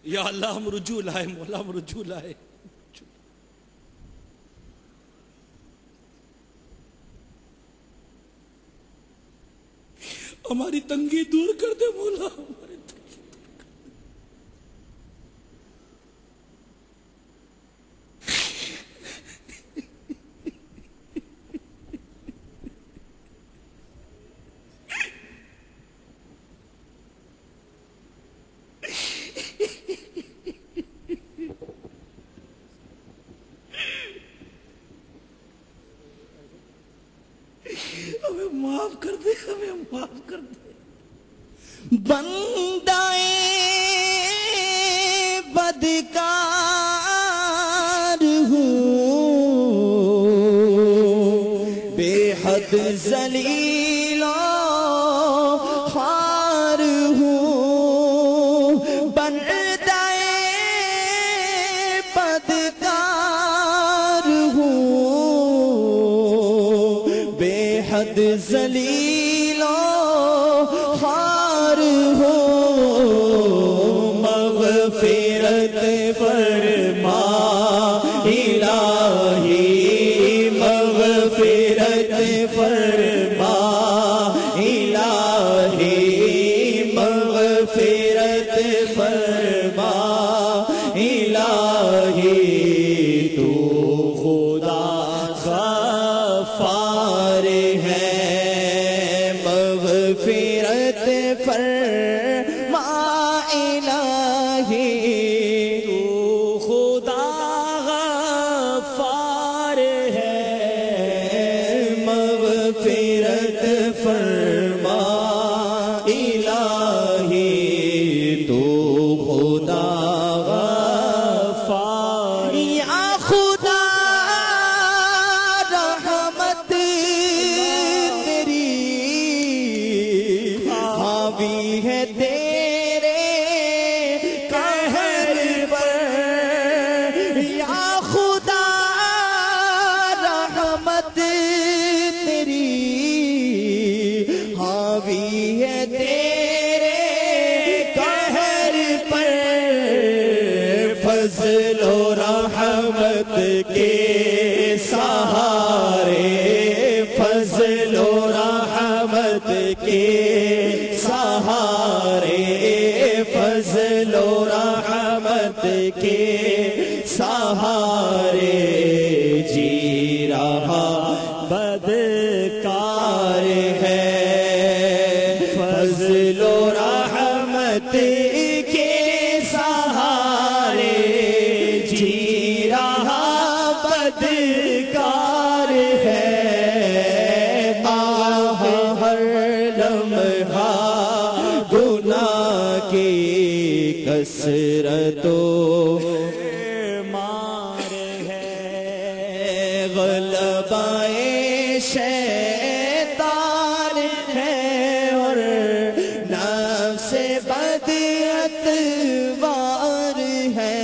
یا اللہ ہم رجوع لائے، مولا ہم رجوع لائے. ہماری تنگی دور کر دے مولا، ہماری تنگی دور کر ہمیں معاف کر دے، ہمیں معاف کر دے. بندائے بدکار ہوں، بے حد ذلیل و خوار ہوں. بندائے بدکار ہوں، بے حد ذلیل و خوار ہوں. مغفرت فرما الہی، مغفرت فرما الہی، مغفرت فرما الہی. تو خدا غفار ہے، مغفرت فرما الہی. تو خدا غفار ہے، مغفرت فرما الہی. تو خدا غفار، یا خدا رحمت تیری حاوی ہے تیرے قہر پر. یا خدا رحمت تیری حاوی ہے تیرے قہر پر. فضل و رحمت کے سہارے، فضل و رحمت کے سہارے، فضل و رحمت کے سہارے. جی رہا بدکار ہے، فضل و رحمت کے سہارے. جی رہا بدکار ہے، آہ ہر لمحہ گناہ کی کثرت و مار ہے. غلبۂ شیطان ہے اور نفس بد اتوار ہے.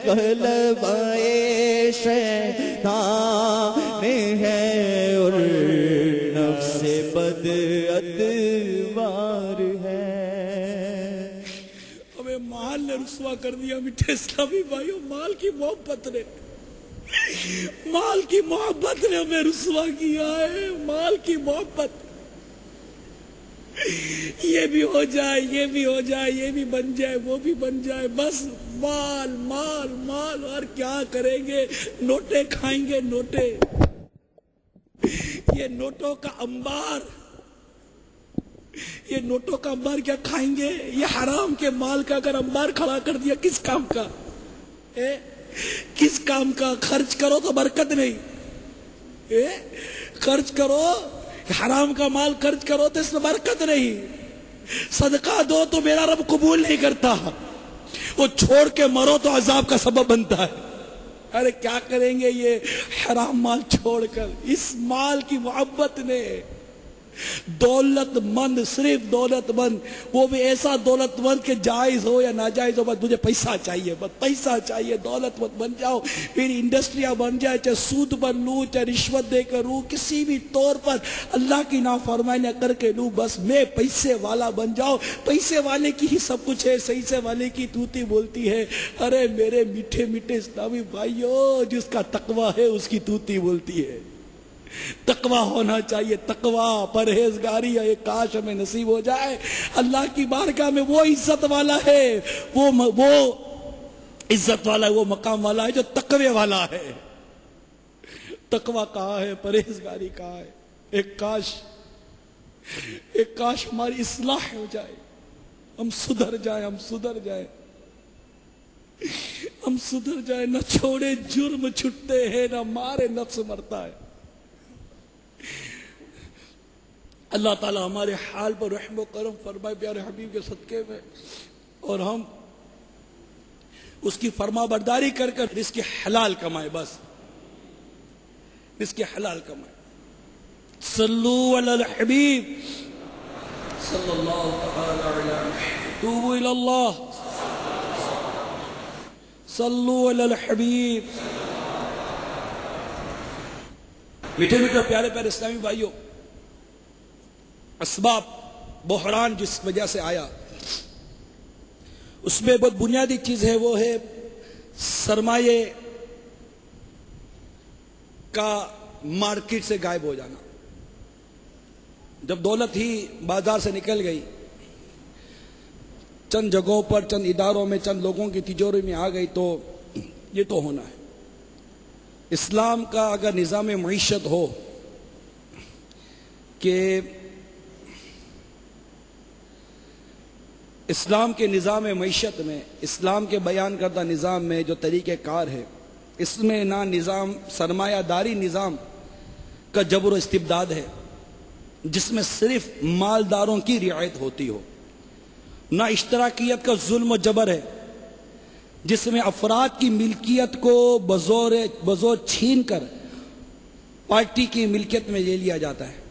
غلبۂ شیطان ہے اور نفس بد اتوار ہے. ہمیں مال نے رسوا کر دیا میٹھے اسلامی بھائیوں. مال کی محبت نے، مال کی محبت نے ہمیں رسوا کیا ہے. مال کی محبت، یہ بھی ہو جائے، یہ بھی ہو جائے، یہ بھی بن جائے، وہ بھی بن جائے، بس مال مال مال. اور کیا کریں گے؟ نوٹے کھائیں گے، نوٹے. یہ نوٹوں کا انبار، یہ نوٹوں کا انبار کیا کھائیں گے؟ یہ حرام کے مال کا اگر انبار کھڑا کر دیا کس کام کا؟ کس کام کا؟ خرچ کرو تو برکت نہیں. خرچ کرو، حرام کا مال خرچ کرو تو اس میں برکت نہیں. صدقہ دو تو میرا رب قبول نہیں کرتا. وہ چھوڑ کے مرو تو عذاب کا سبب بنتا ہے. ارے کیا کریں گے یہ حرام مال چھوڑ کر؟ اس مال کی محبت نے دولت مند، صرف دولت مند، وہ بھی ایسا دولت مند کہ جائز ہو یا ناجائز ہو، بس مجھے پیسہ چاہیے، بس پیسہ چاہیے، دولت مند بن جاؤ، پھر انڈسٹریاں بن جائے، چاہے سود پر لوں، چاہے رشوت دے کر لوں، کسی بھی طور پر اللہ کی نافرمانیاں کر کے لوں، بس میں پیسے والا بن جاؤ۔ پیسے والے کی ہی سب کچھ ہے، صحیح سے والے کی توتی بولتی ہے۔ ارے میرے میٹھے میٹھے اسلامی بھائیو، جس کا تقوی ہے اس کی توتی بولتی ہے۔ تقوی ہونا چاہیے، تقوی، پرہیزگاری، یہ کاش ہمیں نصیب ہو جائے۔ اللہ کی بارگاہ میں وہ عزت والا ہے، وہ عزت والا ہے، وہ مقام والا ہے جو تقوی والا ہے۔ تقوی کہاں ہے؟ پرہیزگاری کہاں ہے؟ ایک کاش ہماری اصلاح ہو جائے، ہم سدھر جائیں، ہم سدھر جائیں، نہ چھوڑے جرم چھٹتے ہیں، نہ مارے نفس مرتا ہے۔ اللہ تعالی ہمارے حال پر رحم و کرم فرمائے پیارے حبیب کے صدقے میں، اور ہم اس کی فرما برداری کر کر رزق حلال کمائے، بس رزق حلال کمائے۔ صلو علی الحبیب صلی اللہ تعالی علی محمد، توبوا الی اللہ، صلو علی الحبیب۔ میٹھے میٹھے پیارے پیارے اسلامی بھائیوں، اسباب بحران جس وجہ سے آیا، اس میں بہت بنیادی چیز ہے، وہ ہے سرمایے کا مارکیٹ سے غائب ہو جانا۔ جب دولت ہی بازار سے نکل گئی، چند جگہوں پر، چند اداروں میں، چند لوگوں کی تجوری میں آ گئی، تو یہ تو ہونا ہے۔ اسلام کا اگر نظام معیشت ہو کہ اسلام کے نظام معیشت میں، اسلام کے بیان کردہ نظام میں جو طریقہ کار ہے، اس میں نہ نظام سرمایہ داری نظام کا جبر و استبداد ہے جس میں صرف مالداروں کی رعایت ہوتی ہو، نہ اشتراکیت کا ظلم و جبر ہے جس میں افراد کی ملکیت کو بزور چھین کر پارٹی کی ملکیت میں لے لیا جاتا ہے،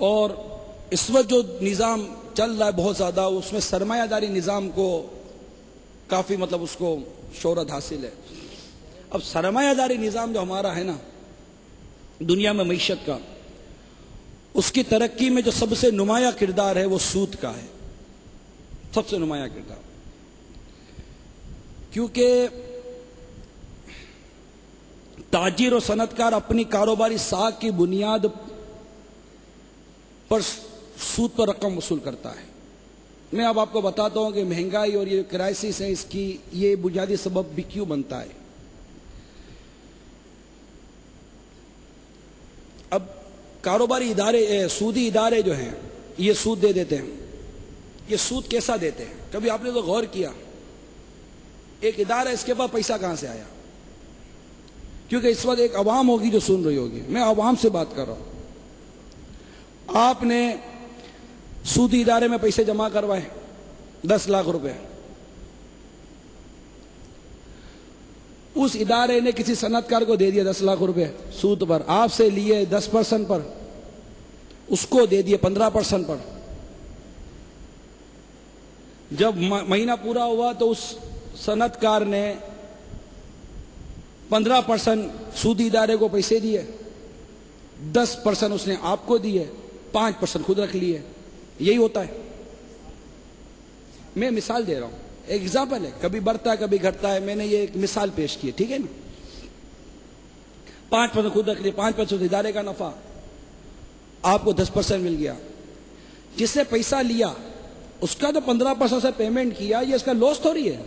اور اس وقت جو نظام چل رہا ہے بہت زیادہ، اس میں سرمایہ داری نظام کو کافی اس کو شہرت حاصل ہے۔ اب سرمایہ داری نظام جو ہمارا ہے نا دنیا میں معیشت کا، اس کی ترقی میں جو سب سے نمایاں کردار ہے وہ سود کا ہے، سب سے نمایاں کردار، کیونکہ تاجر و صنعت کار اپنی کاروباری ساکھ کی بنیاد پر سود پر رقم وصول کرتا ہے۔ میں اب آپ کو بتاتا ہوں کہ مہنگائی اور یہ کرائسس ہے، اس کی یہ بنیادی سبب بھی کیوں بنتا ہے۔ اب کاروباری ادارے، سودی ادارے جو ہیں، یہ سود دے دیتے ہیں۔ یہ سود کیسا دیتے ہیں؟ کبھی آپ نے تو غور کیا؟ ایک ادارہ، اس کے پاس پیسہ کہاں سے آیا؟ کیونکہ اس وقت ایک عوام ہوگی جو سن رہی ہوگی، میں عوام سے بات کر رہا ہوں۔ آپ نے سودی ادارے میں پیسے جمع کروائے 10 لاکھ روپے، اس ادارے نے کسی صنعت کار کو دے دیا 10 لاکھ روپے سود پر، آپ سے لیے 10% پر، اس کو دے دیے 15% پر۔ جب مہینہ پورا ہوا تو اس صنعت کار نے 15% سودی ادارے کو پیسے دیے، 10% اس نے آپ کو دیے، 5% خود رکھ لیے۔ یہی ہوتا ہے۔ میں مثال دے رہا ہوں، ایگزامپل ہے، کبھی بڑھتا ہے کبھی گھٹتا ہے، میں نے یہ ایک مثال پیش کی ہے، ٹھیک ہے نا۔ 5% خود رکھ لیے، 5% ادارے کا نفع، آپ کو 10% مل گیا۔ جس نے پیسہ لیا اس کا تو 15% سے پیمنٹ کیا، یہ اس کا لوس تھوڑی ہے۔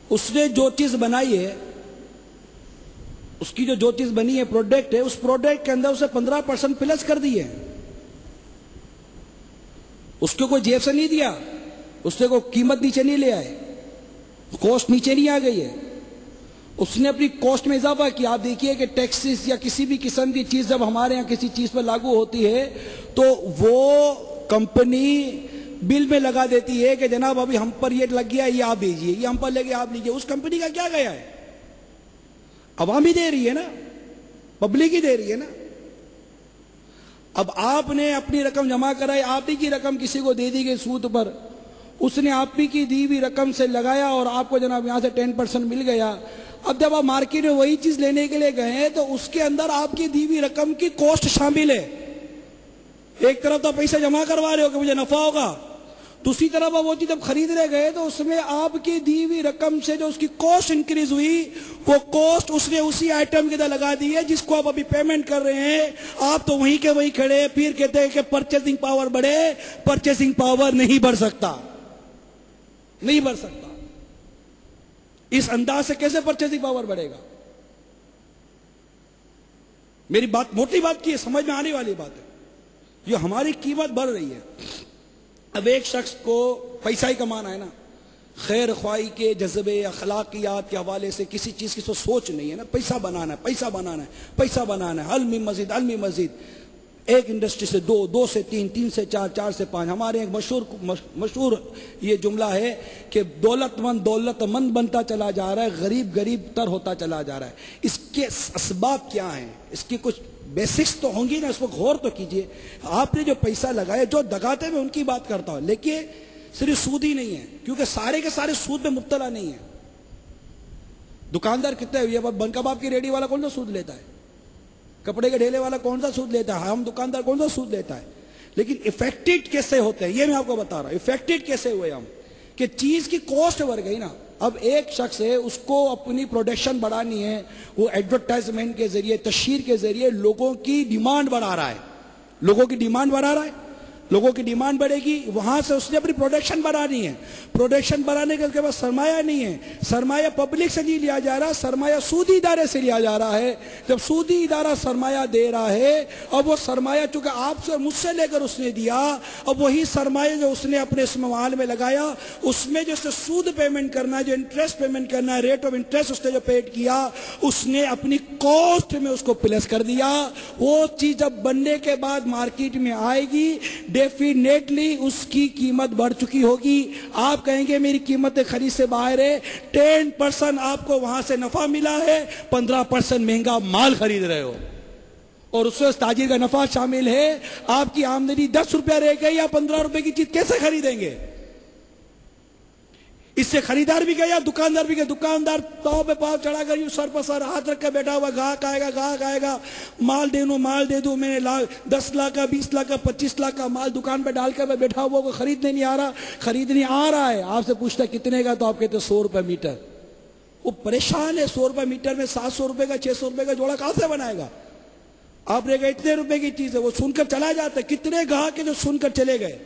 اس نے جو چیز بنائی ہے، اس کی جو چیز بنی ہے، پروڈکٹ ہے، اس پروڈکٹ کے اندر اسے 15% پلس کر دی ہے۔ اس کو کوئی جیب سے نہیں دیا، اس نے کوئی قیمت نیچے نہیں لے آئے، کوسٹ نیچے نہیں آ گئی ہے، اس نے اپنی کوسٹ میں اضافہ کیا۔ آپ دیکھیے کہ ٹیکسز یا کسی بھی قسم کی چیز جب ہمارے یہاں کسی چیز پر لاگو ہوتی ہے تو وہ کمپنی بل میں لگا دیتی ہے کہ جناب ابھی ہم پر یہ لگ گیا ہے، یہ آپ بھیجیے، یہ ہم پر لے گیا آپ لیجیے۔ اس کمپنی کا کیا گیا ہے؟ عوام ہی دے رہی ہے نا، پبلک ہی دے رہی ہے نا۔ اب آپ نے اپنی رقم جمع کرائی، آپ ہی کی رقم کسی کو دے دی گئی سود پر، اس نے آپ ہی کی دی ہوئی رقم سے لگایا اور آپ کو جناب یہاں سے 10% مل گیا۔ اب جب آپ مارکیٹ میں وہی چیز لینے کے لیے گئے ہیں تو اس کے اندر آپ کی دی ہوئی رقم کی کوسٹ شامل ہے۔ ایک طرف تو پیسے جمع کروا رہے ہو کہ مجھے نفع ہوگا، دوسری طرف وہ چیز جب خریدنے گئے تو اس میں آپ کی دی ہوئی رقم سے جو اس کی کوسٹ انکریز ہوئی، وہ کوسٹ اس نے اسی آئٹم کے اندر لگا دی ہے جس کو آپ ابھی پیمنٹ کر رہے ہیں۔ آپ تو وہیں کے وہیں کھڑے، پھر کہتے ہیں کہ پرچیزنگ پاور بڑھے، پرچیزنگ پاور نہیں بڑھ سکتا، نہیں بڑھ سکتا۔ اس انداز سے کیسے پرچیزنگ پاور بڑھے گا؟ میری بات موٹی بات کی ہے، سمجھ میں آنے والی بات ہے۔ جو ہماری قیمت بڑھ رہی ہے، اب ایک شخص کو پیسہ ہی کمانا ہے نا، خیر خواہی کے جذبے اخلاقیات کے حوالے سے کسی چیز کی سوچ نہیں ہے نا، پیسہ بنانا ہے، پیسہ بنانا ہے، پیسہ بنانا ہے، علم مزید، علم مزید، ایک انڈسٹری سے دو، دو سے تین، تین سے چار، چار سے پانچ۔ ہمارے ایک مشہور یہ جملہ ہے کہ دولت مند بنتا چلا جا رہا ہے، غریب غریب تر ہوتا چلا جا رہا ہے۔ اس کے اسباب کیا ہیں؟ اس کی کچھ بیسکس تو ہوں گی نا، اس کو غور تو کیجئے۔ آپ نے جو پیسہ لگایا، جو دگاتے میں ان کی بات کرتا ہوں، لیکن صرف سود ہی نہیں ہے، کیونکہ سارے کے سارے سود میں مبتلا نہیں ہے۔ دکاندار کتنے ہوئے، بن کباب کی ریڈی والا کون سا سود لیتا ہے؟ کپڑے کے ڈھیلے والا کون سا سود لیتا ہے؟ ہم دکاندار کون سا سود لیتا ہے؟ لیکن افیکٹڈ کیسے ہوتے ہیں، یہ میں آپ کو بتا رہا ہوں۔ افیکٹڈ کیسے ہوئے ہم، کہ چیز کی کوسٹ بڑھ گئی نا۔ اب ایک شخص ہے، اس کو اپنی پروڈکشن بڑھانی ہے، وہ ایڈورٹائزمنٹ کے ذریعے، تشہیر کے ذریعے لوگوں کی ڈیمانڈ بڑھا رہا ہے، لوگوں کی ڈیمانڈ بڑھا رہا ہے، لوگوں کی ڈیمانڈ بڑھے گی، وہاں سے اس نے اپنی پروڈکشن بڑھانی ہے۔ پروڈکشن بڑھانے کے اس کے بعد سرمایہ نہیں ہے، سرمایہ پبلک سے نہیں لیا جا رہا، سرمایہ سودی ادارے سے لیا جا رہا ہے۔ جب سودی ادارہ سرمایہ دے رہا ہے، اب وہ سرمایہ چونکہ آپ سے مجھ سے لے کر اس نے دیا، اب وہی سرمایہ جو اس نے اپنے اس مال میں لگایا، اس میں جو سود پیمنٹ کرنا ہے، جو انٹرسٹ پیمنٹ کرنا ہے، ریٹ آف انٹرسٹ اس نے جو پیڈ کیا، اس نے اپنی کوسٹ میں اس کو پلس کر دیا۔ وہ چیز جب بننے کے بعد مارکیٹ میں آئے گی، ڈیفینیٹلی اس کی قیمت بڑھ چکی ہوگی۔ آپ کہیں گے میری قیمت خرید سے باہر ہے، 10% آپ کو وہاں سے نفع ملا ہے، 15% مہنگا مال خرید رہے ہو، اور اس میں تاجر کا نفع شامل ہے۔ آپ کی آمدنی 10 روپیہ رہ گئی یا 15 روپے کی چیز کیسے خریدیں گے؟ اس سے خریدار بھی گیا، دکاندار بھی گیا۔ دکاندار پاؤں پہ پاؤں چڑھا کر یوں سر پر سر ہاتھ رکھ کے بیٹھا ہوا، گاہک آئے گا، گاہک آئے گا، مال دے دوں، میں نے 10 لاکھ کا، 20 لاکھ کا، 25 لاکھ کا مال دکان پہ ڈال کر میں بیٹھا ہوا کو خریدنے نہیں آ رہا، خریدنے آ رہا ہے۔ آپ سے پوچھتا کتنے کا، تو آپ کہتے 100 روپے میٹر۔ وہ پریشان ہے، 100 روپے میٹر میں 700 روپے کا، 600 روپے کا جوڑا کہاں سے بنائے گا؟ آپ نے کہا اتنے روپے کی چیز ہے، وہ سن کر چلا جاتا ہے۔ کتنے گاہک کے جو سن کر چلے گئے؟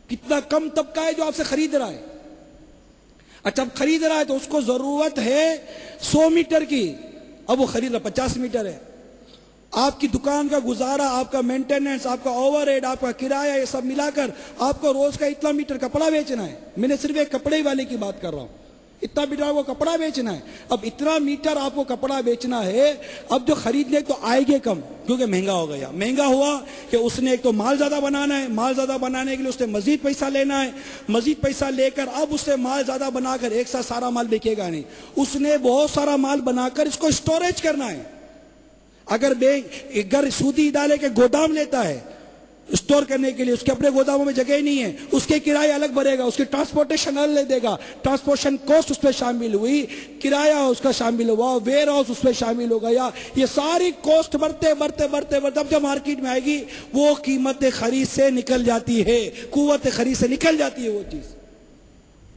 کتنا کم طبقہ ہے جو آپ سے خرید رہا ہے۔ اچھا اب خرید رہا ہے تو اس کو ضرورت ہے 100 میٹر کی، اب وہ خرید رہا 50 میٹر ہے۔ آپ کی دکان کا گزارا، آپ کا مینٹیننس، آپ کا اوور ہیڈ، آپ کا کرایہ، یہ سب ملا کر آپ کو روز کا اتنا میٹر کپڑا بیچنا ہے۔ میں نے صرف ایک کپڑے والے کی بات کر رہا ہوں، اتنا میٹر آپ کو کپڑا بیچنا ہے۔ اب اتنا میٹر آپ کو کپڑا بیچنا ہے، اب جو خریدنے تو آئے گے کم، کیونکہ مہنگا ہو گیا۔ مہنگا ہوا کہ اس نے ایک تو مال زیادہ بنانا ہے، مال زیادہ بنانے کے لیے اس نے مزید پیسہ لینا ہے، مزید پیسہ لے کر اب اس سے مال زیادہ بنا کر ایک ساتھ سارا مال بکے گا نہیں، اس نے بہت سارا مال بنا کر اس کو اسٹوریج کرنا ہے۔ اگر سودی ادارے کے گودام لیتا ہے اسٹور کرنے کے لیے، اس کے اپنے گوداموں میں جگہ نہیں ہے، اس کے کرایہ الگ بھرے گا، اس کی ٹرانسپورٹیشن الگ لے دے گا، ٹرانسپورٹیشن کوسٹ اس پہ شامل ہوئی، کرایہ اس کا شامل ہوا، ویئر ہاؤس اس پہ شامل ہو گیا، یہ ساری کوسٹ بڑھتے اب جب مارکیٹ میں آئے گی وہ قیمت خرید سے نکل جاتی ہے، قوت خرید سے نکل جاتی ہے وہ چیز۔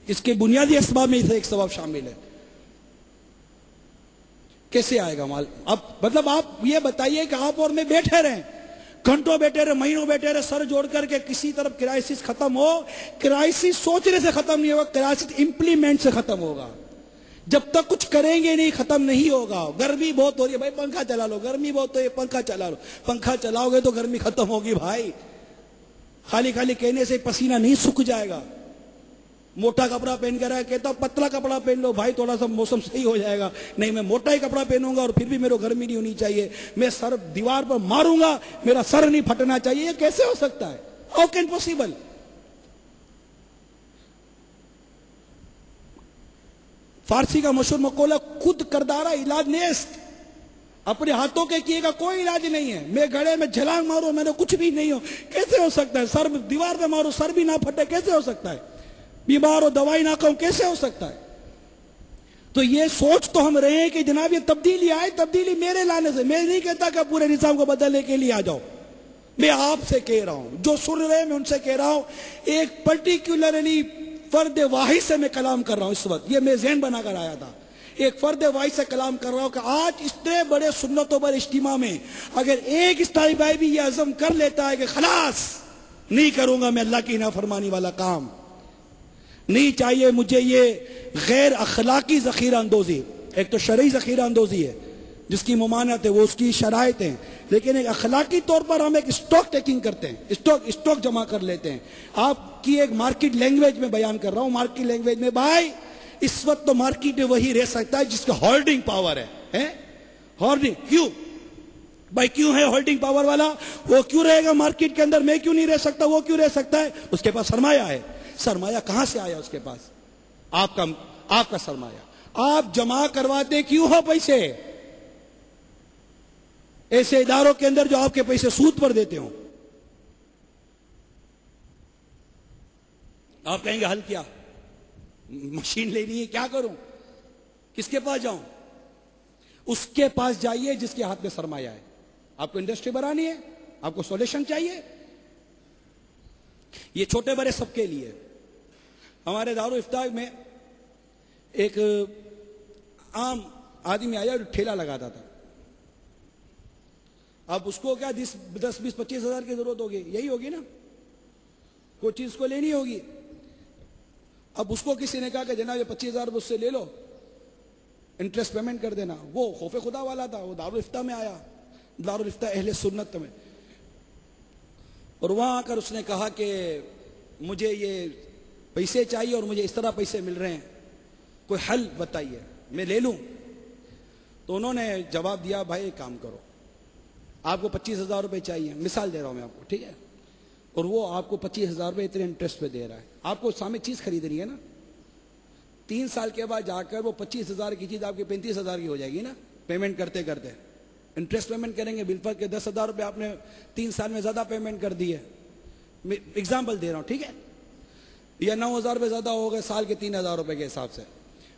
اس کے بنیادی اسباب میں اسے ایک سبب شامل ہے۔ کیسے آئے گا مال؟ اب مطلب آپ یہ بتائیے کہ آپ اور میں بیٹھے رہیں، گھنٹوں بیٹھے رہے، مہینوں بیٹھے رہے، سر جوڑ کر کے کسی طرف کرائسس ختم ہو۔ کرائسس سوچنے سے ختم نہیں ہوگا، کرائسس امپلیمنٹ سے ختم ہوگا۔ جب تک کچھ کریں گے نہیں ختم نہیں ہوگا۔ گرمی بہت ہو رہی ہے بھائی، پنکھا چلا لو، گرمی بہت ہو رہی ہے، پنکھا چلا لو، پنکھا چلاؤ گے تو گرمی ختم ہوگی بھائی۔ خالی خالی کہنے سے پسینہ نہیں سوکھ جائے گا۔ موٹا کپڑا پہن کر کہتا ہوں پتلا کپڑا پہن لو بھائی، تھوڑا سا موسم صحیح ہو جائے گا۔ نہیں، میں موٹا ہی کپڑا پہنوں گا اور پھر بھی میرے گرمی نہیں ہونی چاہیے، میں سر دیوار پر ماروں گا، میرا سر نہیں پھٹنا چاہیے۔ یہ کیسے ہو سکتا ہے؟ How can possible? فارسی کا مشہور مقولہ خود کردارہ علاج نیست، اپنے ہاتھوں کے کیے کا کوئی علاج نہیں ہے. میں گڑھے میں چھلانگ ماروں میں نے کچھ بھی نہیں ہو، کیسے ہو سکتا ہے؟ سر دیوار پہ مارو سر بھی نہ پھٹے، کیسے ہو سکتا ہے؟ بیمار ہو دوائی نہ کھاؤں، کیسے ہو سکتا ہے؟ تو یہ سوچ تو ہم رہے ہیں کہ جناب یہ تبدیلی آئے، تبدیلی میرے لانے سے. میں نہیں کہتا کہ پورے نظام کو بدلنے کے لیے آ جاؤ، میں آپ سے کہہ رہا ہوں، جو سن رہے ہیں میں ان سے کہہ رہا ہوں. ایک پرٹیکولرلی فرد واحد سے میں کلام کر رہا ہوں اس وقت، یہ میں ذہن بنا کر آیا تھا. ایک فرد واحد سے کلام کر رہا ہوں کہ آج اتنے بڑے سنتوں پر اجتماع میں اگر ایک اسلامی بھائی بھی یہ عزم کر لیتا ہے کہ خلاص نہیں کروں گا میں اللہ کی نافرمانی والا کام، نہیں چاہیے مجھے یہ غیر اخلاقی ذخیرہ اندوزی. ایک تو شرعی ذخیرہ اندوزی ہے جس کی ممانعت ہے، وہ اس کی شرائط ہیں، لیکن ایک اخلاقی طور پر ہم ایک اسٹاک ٹیکنگ کرتے ہیں، اسٹاک جمع کر لیتے ہیں. آپ کی ایک مارکیٹ لینگویج میں بیان کر رہا ہوں، مارکیٹ لینگویج میں بھائی اس وقت تو مارکیٹ میں وہی رہ سکتا ہے جس کا ہولڈنگ پاور ہے. ہولڈنگ کیوں بھائی، کیوں ہے ہولڈنگ پاور والا؟ وہ کیوں رہے گا مارکیٹ کے اندر؟ میں کیوں نہیں رہ سکتا؟ وہ کیوں رہ سکتا ہے؟ اس کے پاس سرمایہ ہے. سرمایہ کہاں سے آیا اس کے پاس؟ آپ کا سرمایہ. آپ جمع کرواتے کیوں ہو پیسے ایسے اداروں کے اندر جو آپ کے پیسے سود پر دیتے ہوں؟ آپ کہیں گے حل کیا؟ مشین لینی ہے، کیا کروں؟ کس کے پاس جاؤں؟ اس کے پاس جائیے جس کے ہاتھ میں سرمایہ ہے. آپ کو انڈسٹری بنانی ہے، آپ کو سولوشن چاہیے. یہ چھوٹے بڑے سب کے لیے. ہمارے دارالافتاء میں ایک عام آدمی آیا اور ٹھیلا لگاتا تھا. اب اس کو کیا 10 20 25 ہزار کی ضرورت ہوگی، یہی ہوگی نا، کوئی چیز کو لینی ہوگی. اب اس کو کسی نے کہا کہ جناب یہ 25,000 اس سے لے لو، انٹرسٹ پیمنٹ کر دینا. وہ خوف خدا والا تھا، وہ دارالافتاء میں آیا، دارالافتاء اہل سنت میں، اور وہاں آ کر اس نے کہا کہ مجھے یہ پیسے چاہیے اور مجھے اس طرح پیسے مل رہے ہیں، کوئی حل بتائیے میں لے لوں. تو انہوں نے جواب دیا بھائی ایک کام کرو، آپ کو 25,000 روپے چاہیے، مثال دے رہا ہوں میں آپ کو، ٹھیک ہے، اور وہ آپ کو 25,000 روپے اتنے انٹرسٹ پہ دے رہا ہے. آپ کو سامنے چیز خریدنی ہے نا، 3 سال کے بعد جا کر وہ 25,000 کی چیز آپ کی 35,000 کی ہو جائے گی نا، پیمنٹ کرتے کرتے. انٹرسٹ پیمنٹ کریں گے بالفرض کے 10,000 روپے آپ نے 3 سال میں زیادہ پیمنٹ کر دی ہے، میں ایگزامپل دے رہا ہوں، ٹھیک ہے، یا 9,000 روپے زیادہ ہو گئے سال کے 3,000 روپے کے حساب سے،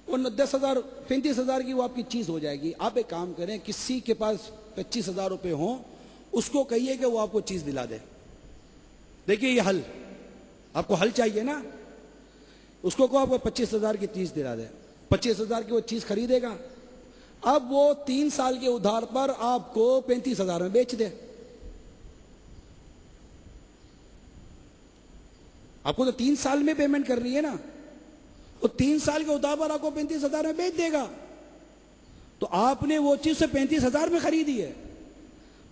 وہ 10,000 35,000 کی وہ آپ کی چیز ہو جائے گی. آپ ایک کام کریں، کسی کے پاس 25,000 روپے ہوں اس کو کہیے کہ وہ آپ کو چیز دلا دے. دیکھیے یہ حل، آپ کو حل چاہیے نا، اس کو آپ کو 25,000 کی چیز دلا دے، 25,000 کی وہ چیز خریدے گا. اب وہ 3 سال کے ادھار پر آپ کو 35,000 میں بیچ دے. آپ کو تو 3 سال میں پیمنٹ کر رہی ہے نا، وہ 3 سال کے ادھار پر آپ کو 35,000 میں بیچ دے گا. تو آپ نے وہ چیز سے 35,000 میں خریدی ہے،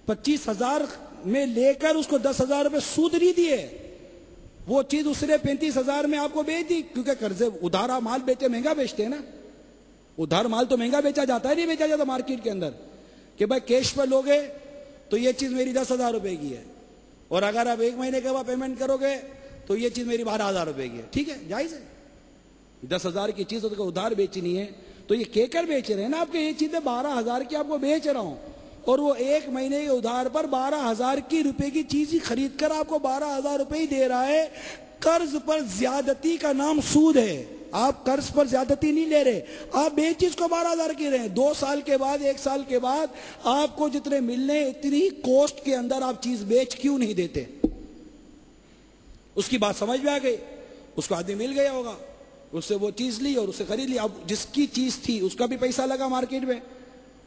25,000 میں لے کر اس کو 10,000 روپے سود نہیں دیے، وہ چیز اس نے 35,000 میں آپ کو بیچ دی. کیونکہ قرضے ادھارا مال بیچے مہنگا بیچتے ہیں نا، ادھار مال تو مہنگا بیچا جاتا ہے، نہیں بیچا جاتا مارکیٹ کے اندر کہ بھائی کیش پر لوگے تو یہ چیز میری 10,000 روپے کی ہے، اور اگر آپ 1 مہینے کے بعد پیمنٹ کرو گے تو یہ چیز میری 12,000 روپے کی ہے. ٹھیک ہے، جائز ہے. 10,000 کی چیز تو ادھار بیچنی ہے تو یہ کہہ کر بیچ رہے ہیں نا آپ کے، یہ چیزیں 12,000 کی آپ کو بیچ رہا ہوں، اور وہ 1 مہینے کے ادھار پر 12,000 کی روپے کی چیز ہی خرید کر آپ کو 12,000 روپے ہی دے رہا ہے. قرض پر زیادتی کا نام سود ہے. آپ قرض پر زیادتی نہیں لے رہے، آپ بے چیز کو 12,000 کی رہے ہیں. 2 سال کے بعد 1 سال کے بعد آپ کو جتنے ملنے اتنی کوسٹ کے اندر آپ چیز بیچ کیوں نہیں دیتے؟ اس کی بات سمجھ میں آ گئی. اس کو آدمی مل گیا ہوگا، اس سے وہ چیز لی اور اسے خرید لی. اب جس کی چیز تھی اس کا بھی پیسہ لگا مارکیٹ میں،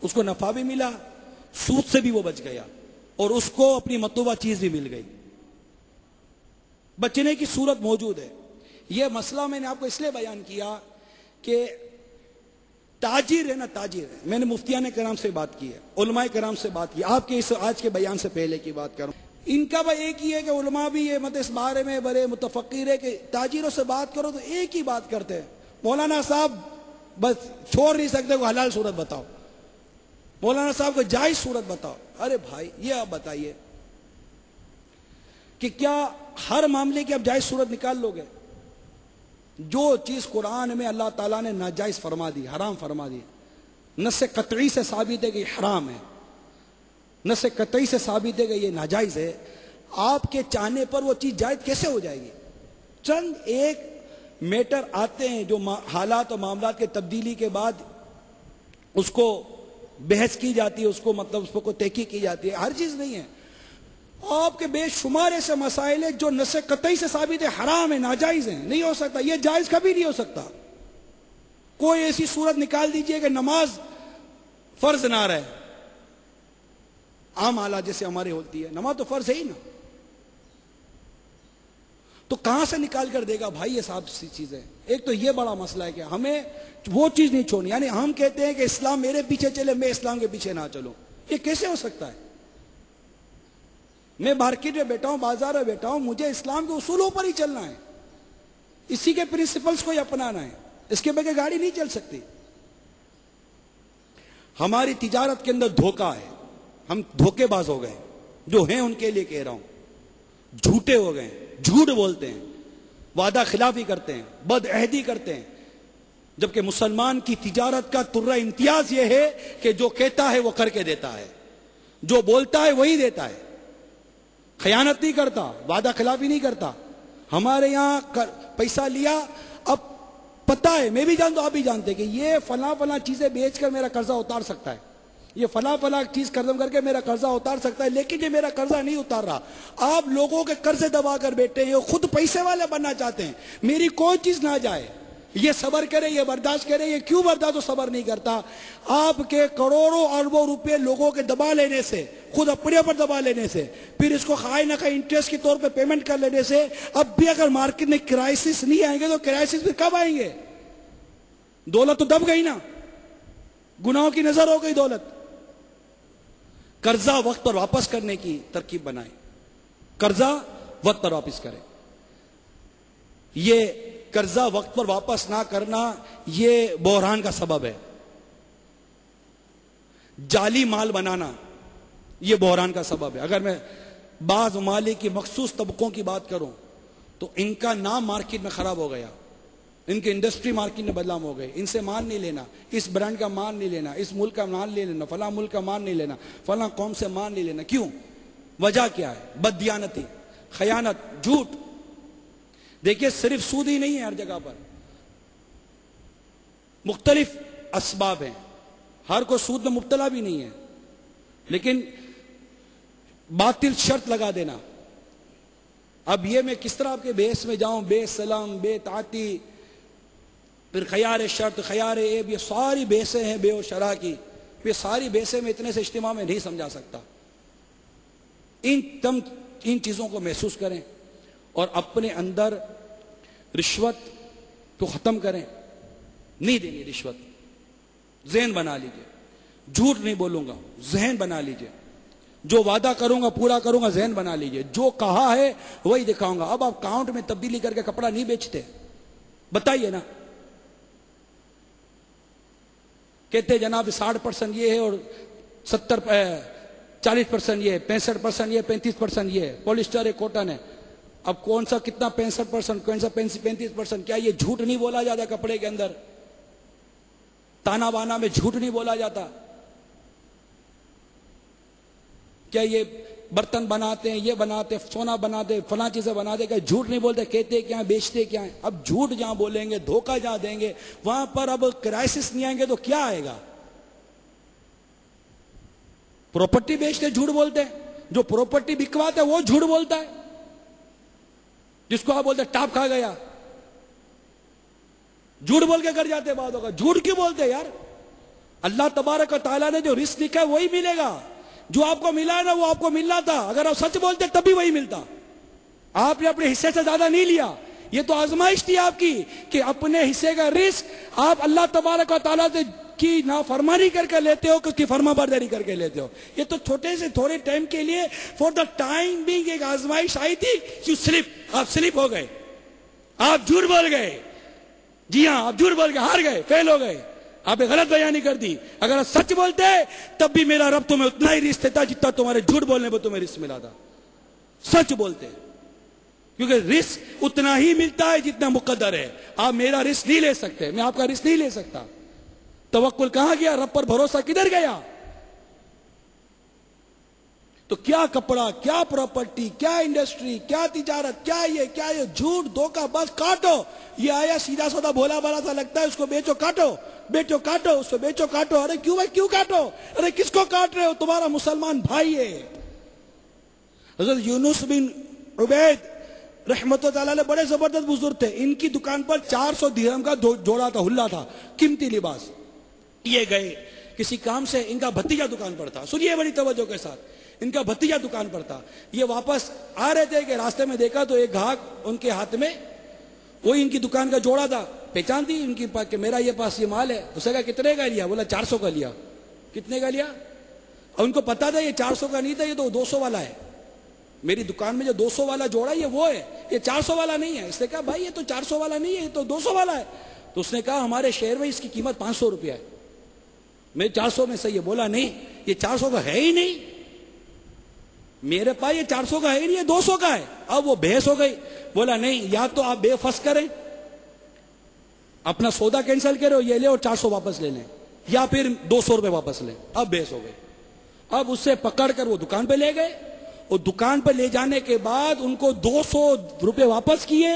اس کو نفع بھی ملا، سود سے بھی وہ بچ گیا، اور اس کو اپنی مطلوبہ چیز بھی مل گئی. بچنے کی صورت موجود ہے. یہ مسئلہ میں نے آپ کو اس لیے بیان کیا کہ تاجر ہے نا، تاجر ہے. میں نے مفتیان کرام سے بات کی ہے، علماء کرام سے بات کی، آپ کے اس آج کے بیان سے پہلے کی بات کروں. ان کا بھائی ایک ہی ہے کہ علماء بھی یہ اس بارے میں بڑے متفقر ہے کہ تاجروں سے بات کرو تو ایک ہی بات کرتے ہیں، مولانا صاحب بس چھوڑ نہیں سکتے، کوئی حلال صورت بتاؤ، مولانا صاحب کو جائز صورت بتاؤ. ارے بھائی یہ آپ بتائیے کہ کیا ہر معاملے کی آپ جائز صورت نکال لو گے؟ جو چیز قرآن میں اللہ تعالیٰ نے ناجائز فرما دی، حرام فرما دی، نص قطعی سے ثابت ہے کہ یہ حرام ہے، نص قطعی سے ثابت ہے کہ یہ ناجائز ہے، آپ کے چاہنے پر وہ چیز جائز کیسے ہو جائے گی؟ چند ایک میٹر آتے ہیں جو حالات و معاملات کے تبدیلی کے بعد اس کو بحث کی جاتی ہے، اس کو مطلب اس کو تحقیق کی جاتی ہے، ہر چیز نہیں ہے۔ آپ کے بے شمار ایسے مسائل ہیں جو نص قطعی سے ثابت ہے حرام ہے، ناجائز ہیں، نہیں ہو سکتا، یہ جائز کبھی نہیں ہو سکتا۔ کوئی ایسی صورت نکال دیجئے کہ نماز فرض نہ رہے، عام حالات جیسے ہمارے ہوتی ہے، نماز تو فرض ہے ہی نا، تو کہاں سے نکال کر دے گا بھائی؟ یہ سب سی چیزیں، ایک تو یہ بڑا مسئلہ ہے کہ ہمیں وہ چیز نہیں چھوڑنی، یعنی ہم کہتے ہیں کہ اسلام میرے پیچھے چلے، میں اسلام کے پیچھے نہ چلوں، یہ کیسے ہو سکتا ہے؟ میں مارکیٹ میں بیٹھا ہوں، بازار میں بیٹھا ہوں، مجھے اسلام کے اصولوں پر ہی چلنا ہے، اسی کے پرنسپلز کو ہی اپنانا ہے، اس کے بغیر گاڑی نہیں چل سکتی۔ ہماری تجارت کے اندر دھوکہ ہے، ہم دھوکے باز ہو گئے، جو ہیں ان کے لیے کہہ رہا ہوں، جھوٹے ہو گئے، جھوٹ بولتے ہیں، وعدہ خلافی کرتے ہیں، بد عہدی کرتے ہیں، جبکہ مسلمان کی تجارت کا ترہ امتیاز یہ ہے کہ جو کہتا ہے وہ کر کے دیتا ہے، جو بولتا ہے وہی دیتا ہے، خیانت نہیں کرتا، وعدہ خلافی نہیں کرتا۔ ہمارے یہاں پیسہ لیا، اب پتہ ہے، میں بھی جانتا ہوں، آپ بھی جانتے کہ یہ فلاں فلاں چیزیں بیچ کر میرا قرضہ اتار سکتا ہے، یہ فلاں فلاں چیز قرض کر کے میرا قرضہ اتار سکتا ہے، لیکن یہ میرا قرضہ نہیں اتار رہا۔ آپ لوگوں کے قرضے دبا کر بیٹھے ہیں، خود پیسے والے بننا چاہتے ہیں، میری کوئی چیز نہ جائے، یہ صبر کرے، یہ برداشت کرے، یہ کیوں برداشت و صبر نہیں کرتا؟ آپ کے کروڑوں اربوں روپے لوگوں کے دبا لینے سے، خود اپنے پر دبا لینے سے، پھر اس کو خواہ نہ خواہ انٹرسٹ کے طور پہ پیمنٹ کر لینے سے، اب بھی اگر مارکیٹ میں کرائسس نہیں آئیں گے تو کرائسس پھر کب آئیں گے؟ دولت تو دب گئی نا، گناہوں کی نظر ہو گئی دولت۔ قرضہ وقت پر واپس کرنے کی ترکیب بنائیں، قرضہ وقت پر واپس کریں۔ یہ قرضہ وقت پر واپس نہ کرنا یہ بحران کا سبب ہے، جعلی مال بنانا یہ بحران کا سبب ہے۔ اگر میں بعض ممالک کی مخصوص طبقوں کی بات کروں تو ان کا نام مارکیٹ میں خراب ہو گیا، ان کے انڈسٹری مارکیٹ میں بدنام ہو گئے، ان سے مال نہیں لینا، اس برانڈ کا مال نہیں لینا، اس ملک کا مال نہیں لینا، فلاں ملک کا مال نہیں لینا، فلاں قوم سے مال نہیں لینا۔ کیوں؟ وجہ کیا ہے؟ بددیانتی، خیانت، جھوٹ۔ دیکھیے صرف سود ہی نہیں ہے، ہر جگہ پر مختلف اسباب ہیں، ہر کوئی سود میں مبتلا بھی نہیں ہے، لیکن باطل شرط لگا دینا۔ اب یہ میں کس طرح آپ کے بحث میں جاؤں، بے سلام، بے تعاتی، پھر خیار شرط، خیار عیب، یہ ساری بحثیں ہیں بے و شرح کی، یہ ساری بحثیں میں اتنے سے اجتماع میں نہیں سمجھا سکتا۔ ان چیزوں کو محسوس کریں اور اپنے اندر رشوت تو ختم کریں، نہیں دینی رشوت، ذہن بنا لیجئے، جھوٹ نہیں بولوں گا، ذہن بنا لیجئے، جو وعدہ کروں گا پورا کروں گا، ذہن بنا لیجئے، جو کہا ہے وہی دکھاؤں گا۔ اب آپ کاؤنٹ میں تبدیلی کر کے کپڑا نہیں بیچتے، بتائیے نا، کہتے جناب 60% یہ ہے اور 40% یہ ہے، 65% یہ ہے، 35% یہ ہے، پولیسٹر ہے، کاٹن ہے۔ اب کون سا کتنا 65%، کون سا 35%؟ کیا یہ جھوٹ نہیں بولا جاتا کپڑے کے اندر؟ تانا بانا میں جھوٹ نہیں بولا جاتا؟ کیا یہ برتن بناتے ہیں، یہ بناتے، سونا بناتے، فلاں چیزیں بناتے، کیا جھوٹ نہیں بولتے؟ کہتے کیا ہیں، بیچتے کیا ہیں؟ اب جھوٹ جہاں بولیں گے، دھوکہ جہاں دیں گے، وہاں پر اب کرائسس نہیں آئیں گے تو کیا آئے گا؟ پراپرٹی بیچتے جھوٹ بولتے ہیں، جو پراپرٹی بکواتے وہ جھوٹ بولتا ہے، جس کو آپ بولتے ٹاپ کھا گیا، جھوٹ بول کے کر جاتے بات ہوگا۔ جھوٹ کیوں بولتے یار؟ اللہ تبارک و تعالیٰ نے جو رزق لکھا ہے وہی ملے گا، جو آپ کو ملا ہے نا وہ آپ کو ملنا تھا، اگر آپ سچ بولتے تب بھی وہی ملتا۔ آپ نے اپنے حصے سے زیادہ نہیں لیا، یہ تو آزمائش تھی آپ کی کہ اپنے حصے کا رزق آپ اللہ تبارک و تعالیٰ سے کی نافرمانی کر کے لیتے ہو کہ اس کی فرما برداری کر کے لیتے ہو۔ یہ تو چھوٹے سے تھوڑے ٹائم کے لیے فور دا ٹائم بینگ ایک آزمائش آئی تھی، آپ سلپ ہو گئے، آپ جھوٹ بول گئے، جی ہاں آپ جھوٹ بول کے ہار گئے، فیل ہو گئے، آپ نے غلط بیانی کر دی۔ اگر آپ سچ بولتے تب بھی میرا رب تمہیں اتنا ہی رزق دیتا جتنا تمہارے جھوٹ بولنے پر تمہیں رزق ملا تھا۔ سچ بولتے کیونکہ رزق اتنا ہی ملتا ہے جتنا مقدر ہے. آپ میرا رزق نہیں لے سکتے, میں آپ کا رزق نہیں لے سکتا. توکل کہاں گیا؟ رب پر بھروسہ کدھر گیا؟ تو کیا کپڑا, کیا پراپرٹی, کیا انڈسٹری, کیا تجارت, کیا یہ جھوٹ دھوکہ, بس کاٹو. یہ آیا سیدھا سودا بھولا بھالا سا لگتا ہے, اس کو بیچو کاٹو, بیچو کاٹو, اس کو بیچو کاٹو. ارے کیوں بھائی, کیوں کاٹو؟ ارے کس کو کاٹ رہے ہو؟ تمہارا مسلمان بھائی ہے. حضرت یونس بن عبید رحمت اللہ علیہ بڑے زبردست بزرگ تھے. ان کی دکان پر 400 درہم کا جوڑا تھا, ہلا تھا, قیمتی لباس. یہ گئے کسی کام سے, ان کا بھتیجا دکان پر تھا. سنیے بڑی توجہ کے ساتھ, ان کا بھتیجا دکان پر تھا. یہ واپس آ رہے تھے کہ راستے میں دیکھا تو ایک گاہک ان کے ہاتھ میں وہی ان کی دکان کا جوڑا تھا. پہچان دی ان کی کہ میرا یہ پاس یہ مال ہے. اسے کہا کتنے کا لیا؟ بولا 400 کا لیا. کتنے کا لیا؟ اور ان کو پتا تھا یہ 400 کا نہیں تھا, یہ تو 200 والا ہے. میری دکان میں جو 200 والا جوڑا یہ وہ ہے, یہ 400 والا نہیں ہے. اس نے کہا بھائی یہ تو 400 والا نہیں ہے, یہ تو 200 والا ہے. تو اس نے کہا ہمارے شہر میں اس کی قیمت 500 روپیہ ہے. میں 400 میں صحیح ہے. بولا نہیں, یہ 400 کا ہے ہی نہیں, میرے پاس یہ 400 کا ہے ہی نہیں, یہ 200 کا ہے. اب وہ بحث ہو گئی. بولا نہیں, یا تو آپ بے فس کریں, اپنا سودا کینسل کرو, یہ لے اور 400 واپس لے لیں, یا پھر 200 روپے واپس لیں. اب بحث ہو گئی. اب اسے پکڑ کر وہ دکان پہ لے گئے, اور دکان پہ لے جانے کے بعد ان کو 200 روپے واپس کیے,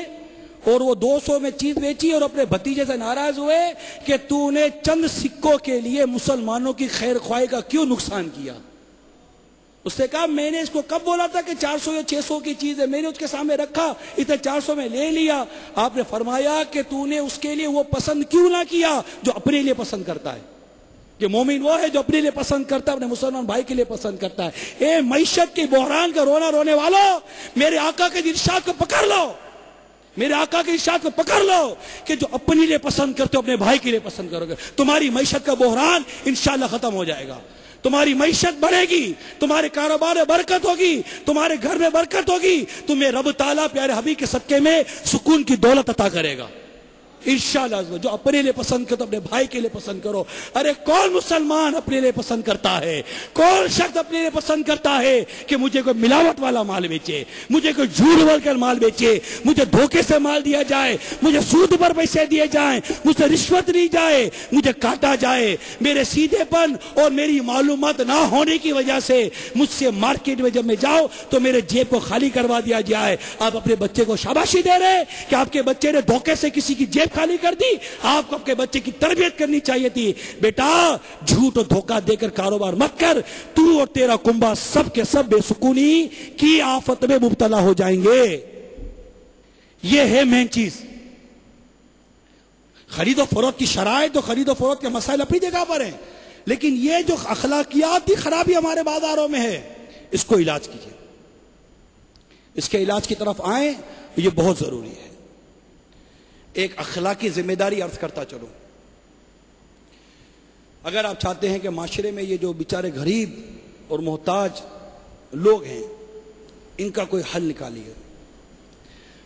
اور وہ 200 میں چیز بیچی, اور اپنے بھتیجے سے ناراض ہوئے کہ تو نے چند سکوں کے لیے مسلمانوں کی خیر خواہی کا کیوں نقصان کیا. اس نے کہا میں نے اس کو کب بولا تھا کہ 400 یا 600 کی چیز ہے, میں نے اس کے سامنے رکھا, اسے 400 میں لے لیا. آپ نے فرمایا کہ تو نے اس کے لیے وہ پسند کیوں نہ کیا جو اپنے لیے پسند کرتا ہے. کہ مومن وہ ہے جو اپنے لیے پسند کرتا ہے, اپنے مسلمان بھائی کے لیے پسند کرتا ہے. اے معیشت کے بحران کا رونا رونے والوں, میرے آقا کے ارشاد کو پکڑ لو, میرے آقا کے ارشاد کو پکڑ لو کہ جو اپنے لیے پسند کرتے ہو اپنے بھائی کے لیے پسند کرو گے, تمہاری معیشت کا بحران انشاءاللہ ختم ہو جائے گا. تمہاری معیشت بڑھے گی, تمہارے کاروبار میں برکت ہوگی, تمہارے گھر میں برکت ہوگی, تمہیں رب تعالیٰ پیارے حبیب کے صدقے میں سکون کی دولت عطا کرے گا انشاءاللہ. جو اپنے لیے پسند کرو اپنے بھائی کے لیے پسند کرو. ارے کون مسلمان اپنے لیے پسند کرتا ہے, کون شخص اپنے لیے پسند کرتا ہے کہ مجھے کوئی ملاوٹ والا مال بیچے, مجھے کوئی جھوٹ بول کر مال بیچے, مجھے دھوکے سے مال دیا جائے, مجھے سود پر پیسے دیے جائیں, مجھ سے رشوت لی جائے, مجھے کاٹا جائے, میرے سیدھے پن اور میری معلومات نہ ہونے کی وجہ سے مجھ سے مارکیٹ میں جب میں جاؤں تو میرے جیب کو خالی کروا دیا جائے. آپ اپنے بچے کو شاباشی دے رہے کہ آپ کے بچے نے دھوکے سے کسی کی جیب خالی کر دی. آپ کو اپنے بچے کی تربیت کرنی چاہیے تھی. بیٹا جھوٹ اور دھوکہ دے کر کاروبار مت کر, تو اور تیرا کنبہ سب کے سب بے سکونی کی آفت میں مبتلا ہو جائیں گے. یہ ہے مین چیز. خرید و فروخت کی شرائط اور خرید و فروخت کے مسائل اپنی جگہ پر ہیں, لیکن یہ جو اخلاقیات کی خرابی ہمارے بازاروں میں ہے, اس کو علاج کیجیے, اس کے علاج کی طرف آئیں, یہ بہت ضروری ہے. ایک اخلاقی ذمہ داری عرض کرتا چلوں. اگر آپ چاہتے ہیں کہ معاشرے میں یہ جو بیچارے غریب اور محتاج لوگ ہیں ان کا کوئی حل نکالیے,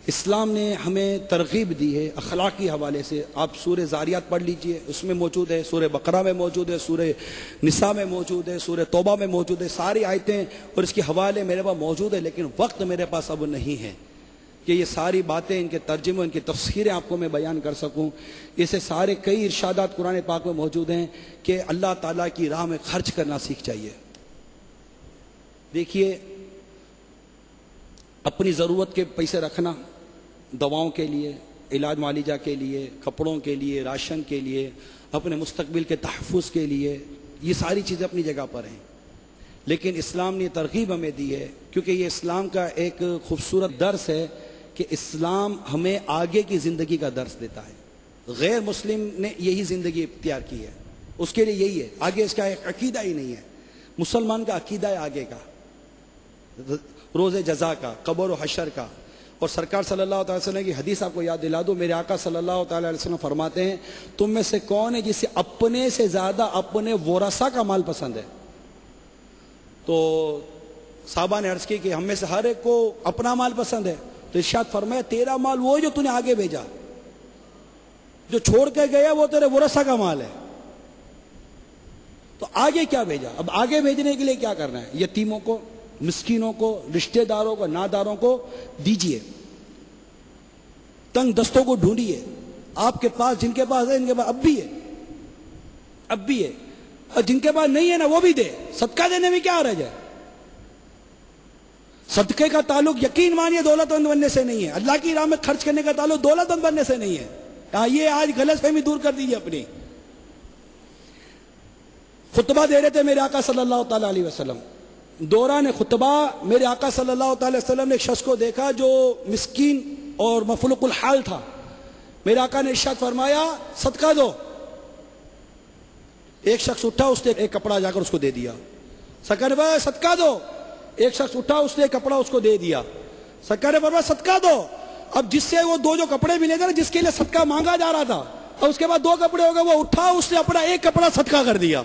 اسلام نے ہمیں ترغیب دی ہے اخلاقی حوالے سے. آپ سورہ زاریات پڑھ لیجئے, اس میں موجود ہے, سورہ بقرہ میں موجود ہے, سورہ نساء میں موجود ہے, سورہ توبہ میں موجود ہے. ساری آیتیں اور اس کے حوالے میرے پاس موجود ہے, لیکن وقت میرے پاس اب نہیں ہے کہ یہ ساری باتیں, ان کے ترجمے, ان کی تفسیریں آپ کو میں بیان کر سکوں. اسے سارے کئی ارشادات قرآن پاک میں موجود ہیں کہ اللہ تعالیٰ کی راہ میں خرچ کرنا سیکھ جائیے. دیکھیے, اپنی ضرورت کے پیسے رکھنا, دواؤں کے لیے, علاج معالجہ کے لیے, کپڑوں کے لیے, راشن کے لیے, اپنے مستقبل کے تحفظ کے لیے, یہ ساری چیزیں اپنی جگہ پر ہیں. لیکن اسلام نے ترغیب ہمیں دی ہے, کیونکہ یہ اسلام کا ایک خوبصورت درس ہے کہ اسلام ہمیں آگے کی زندگی کا درس دیتا ہے. غیر مسلم نے یہی زندگی اختیار کی ہے, اس کے لیے یہی ہے, آگے اس کا ایک عقیدہ ہی نہیں ہے. مسلمان کا عقیدہ ہے آگے کا, روز جزا کا, قبر و حشر کا. اور سرکار صلی اللہ علیہ وسلم کی حدیث آپ کو یاد دلا دو. میرے آقا صلی اللہ علیہ وسلم فرماتے ہیں, تم میں سے کون ہے جسے اپنے سے زیادہ اپنے ورثہ کا مال پسند ہے؟ تو صحابہ نے عرض کی کہ ہم میں سے ہر ایک کو اپنا مال پسند ہے. تو ارشاد فرمایا, تیرا مال وہ جو تو نے آگے بھیجا, جو چھوڑ کے گیا وہ تیرے ورثہ کا مال ہے. تو آگے کیا بھیجا؟ اب آگے بھیجنے کے لیے کیا کرنا ہے؟ یتیموں کو, مسکینوں کو, رشتہ داروں کو, ناداروں کو دیجئے. تنگ دستوں کو ڈھونڈیے. آپ کے پاس جن کے پاس ہے ان کے پاس اب بھی ہے, اب بھی ہے, اور جن کے پاس نہیں ہے نا وہ بھی دے. صدقہ دینے میں کیا رہ جائے. صدقے کا تعلق یقین مانیے دولت مند بننے سے نہیں ہے. اللہ کی راہ میں خرچ کرنے کا تعلق دولت مند بننے سے نہیں ہے. یہ آج غلط فہمی دور کر دیجیے اپنی. خطبہ دے رہے تھے میرے آقا صلی اللہ تعالی علیہ وسلم. دوران خطبہ میرے آقا صلی اللہ تعالی وسلم نے ایک شخص کو دیکھا جو مسکین اور مفلوق الحال تھا. میرے آقا نے ارشاد فرمایا صدقہ دو. ایک شخص اٹھا, اس نے ایک کپڑا جا کر اس کو دے دیا. سرکار نے فرمایا صدقہ دو. ایک شخص اٹھا, اس نے ایک کپڑا اس کو دے دیا. سرکار نے فرمایا صدقہ دو. اب جس سے وہ دو جو کپڑے ملے تھے نا, جس کے لیے صدقہ مانگا جا رہا تھا, اور اس کے بعد دو کپڑے ہو گئے, وہ اٹھا, اس نے اپنا ایک کپڑا صدقہ کر دیا.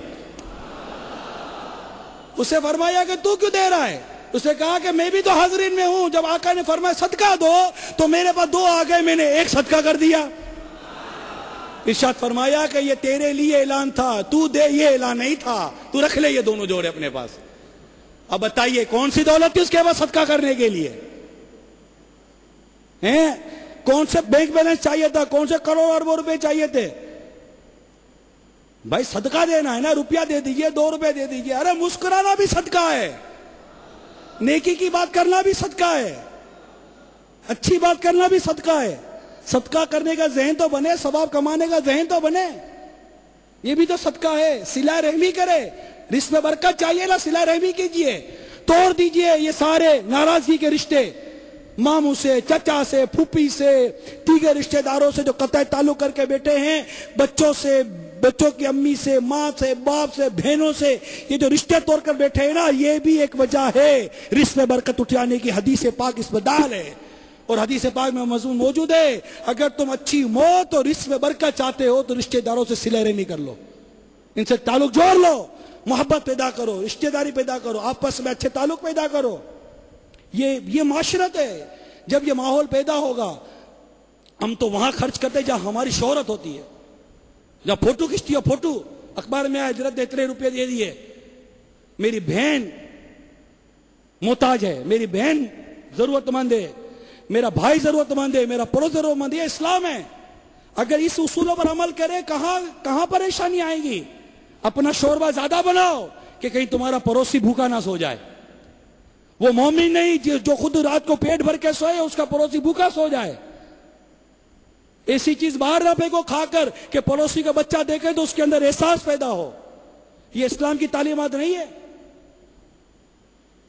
اس سے فرمایا کہ تو کیوں دے رہا ہے؟ اس نے کہا کہ میں بھی تو حاضرین میں ہوں. جب آقا نے فرمایا صدقہ دو تو میرے پاس دو آ گئے, میں نے ایک صدقہ کر دیا. ارشاد فرمایا کہ یہ تیرے لیے اعلان تھا, تو دے, یہ اعلان نہیں تھا. تو رکھ لے یہ دونوں جوڑے اپنے پاس. اب بتائیے کون سی دولت تھی اس کے بعد صدقہ کرنے کے لیے؟ کون سے بینک بیلنس چاہیے تھا, کون سے کروڑ اربوں روپے چاہیے تھے؟ بھائی صدقہ دینا ہے نا, روپیہ دے دیجئے, 2 روپے دے دیجئے. ارے مسکرانا بھی صدقہ ہے, نیکی کی بات کرنا بھی صدقہ ہے, اچھی بات کرنا بھی صدقہ ہے. صدقہ کرنے کا ذہن تو بنے, ثواب کمانے کا ذہن تو بنے, یہ بھی تو صدقہ ہے. صلہ رحمی کرے, رزق میں برکت چاہیے نا, صلہ رحمی کیجئے, توڑ دیجئے یہ سارے ناراضگی کے رشتے, ماموں سے, چچا سے, پھوپھی سے, دیگر رشتہ داروں سے جو قطع تعلق کر کے بیٹھے ہیں, بچوں سے, بچوں کی امی سے, ماں سے, باپ سے, بہنوں سے, یہ جو رشتے توڑ کر بیٹھے ہیں نا, یہ بھی ایک وجہ ہے رزق میں برکت اٹھانے کی. حدیث پاک اس میں دال ہے, اور حدیث پاک میں مضمون موجود ہے. اگر تم اچھی موت اور رزق میں برکت چاہتے ہو تو رشتہ داروں سے صلہ رحمی کر لو, ان سے تعلق جوڑ لو, محبت پیدا کرو, رشتہ داری پیدا کرو, آپس میں اچھے تعلق پیدا کرو. یہ معاشرت ہے. جب یہ ماحول پیدا ہوگا, ہم تو وہاں خرچ کرتے جہاں ہماری شہرت ہوتی ہے, جہاں فوٹو کھینچتی ہے, فوٹو اخبار میں آئے, حضرت نے اتنے روپے دے دیے, میری بہن محتاج ہے, میری بہن ضرورت مند ہے, میرا بھائی ضرورت مند ہے, میرا پڑوس ضرورت مند ہے. یہ اسلام ہے. اگر اس اصولوں پر عمل کرے, کہاں پریشانی آئے گی. اپنا شوربہ زیادہ بناؤ کہ کہیں تمہارا پڑوسی بھوکا نہ سو جائے. وہ مومن نہیں جو خود رات کو پیٹ بھر کے سوئے, اس کا پڑوسی بھوکا سو جائے. ایسی چیز باہر نہ پھینکو کھا کر کہ پڑوسی کا بچہ دیکھے تو اس کے اندر احساس پیدا ہو. یہ اسلام کی تعلیمات نہیں ہے.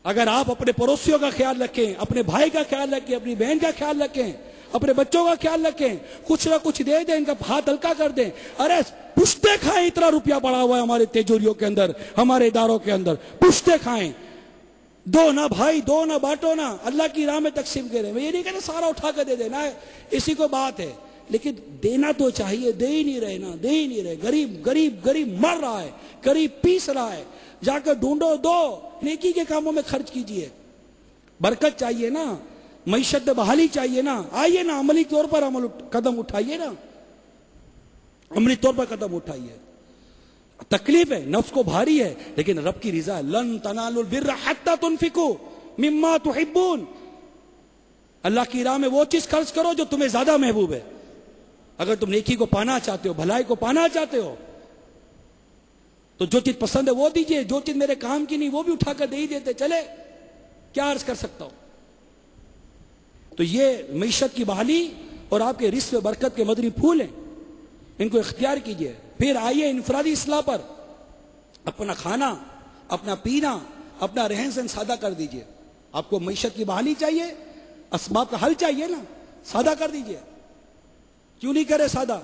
اگر آپ اپنے پڑوسیوں کا خیال رکھیں, اپنے بھائی کا خیال رکھیں, اپنی بہن کا خیال رکھیں, اپنے بچوں کا خیال رکھیں, کچھ نہ کچھ دے دیں, ان کا ہاتھ ہلکا کر دیں. ارے پشتے کھائیں, اتنا روپیہ پڑا ہوا ہے ہمارے تیجوریوں کے اندر, ہمارے اداروں کے اندر, پشتے کھائیں. دو نہ بھائی, دو نہ بانٹو نا, اللہ کی راہ میں تقسیم کریں. میں یہ نہیں کہتا سارا اٹھا کر دے دینا ہے, اسی کو بات ہے, لیکن دینا تو چاہیے. دے ہی نہیں رہے نا, دے ہی نہیں رہے. غریب مر رہا ہے, غریب پیس رہا ہے. جا کر ڈھونڈو, دو, نیکی کے کاموں میں خرچ کیجئے. برکت چاہیے نا, معیشت بحالی چاہیے نا. آئیے نا, عملی طور پر قدم اٹھائیے نا, عملی طور پر قدم اٹھائیے. تکلیف ہے, نفس کو بھاری ہے, لیکن رب کی رضا ہے. لن تنالوا البر حتى تنفقوا مما تحبون. اللہ کی راہ میں وہ چیز خرچ کرو جو تمہیں زیادہ محبوب ہے. اگر تم نیکی کو پانا چاہتے ہو, بھلائی کو پانا چاہتے ہو, تو جو چیز پسند ہے وہ دیجئے. جو چیز میرے کام کی نہیں وہ بھی اٹھا کر دے ہی دیتے چلے, کیا عرض کر سکتا ہوں. تو یہ معیشت کی بحالی اور آپ کے رزق و برکت کے مدنی پھول ہیں, ان کو اختیار کیجئے. پھر آئیے انفرادی اصلاح پر. اپنا کھانا, اپنا پینا, اپنا رہن سہن سادہ کر دیجئے. آپ کو معیشت کی بحالی چاہیے, اسباب کا حل چاہیے نا, سادہ کر دیجئے. کیوں نہیں کرے سادہ؟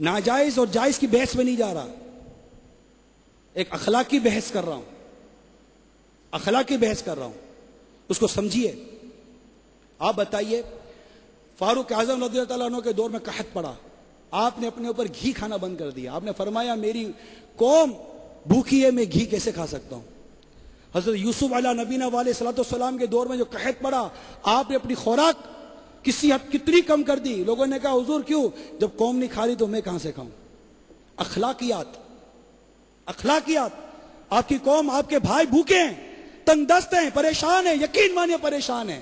ناجائز اور جائز کی بحث میں نہیں جا رہا, ایک اخلاقی بحث کر رہا ہوں, اخلاقی بحث کر رہا ہوں. اس کو سمجھیے. آپ بتائیے, فاروق اعظم رضی اللہ عنہ کے دور میں قحط پڑا, آپ نے اپنے اوپر گھی کھانا بند کر دیا. آپ نے فرمایا میری قوم بھوکی ہے, میں گھی کیسے کھا سکتا ہوں. حضرت یوسف علیہ نبینا علیہ الصلوۃ والسلام کے دور میں جو قحط پڑا, آپ نے اپنی خوراک کسی حد کتنی کم کر دی. لوگوں نے کہا حضور کیوں, جب قوم نہیں کھا رہی تو میں کہاں سے کھاؤں. اخلاقیات. آپ کی قوم, آپ کے بھائی بھوکے ہیں, تنگ دست ہیں, پریشان ہیں, یقین مانیے پریشان ہیں.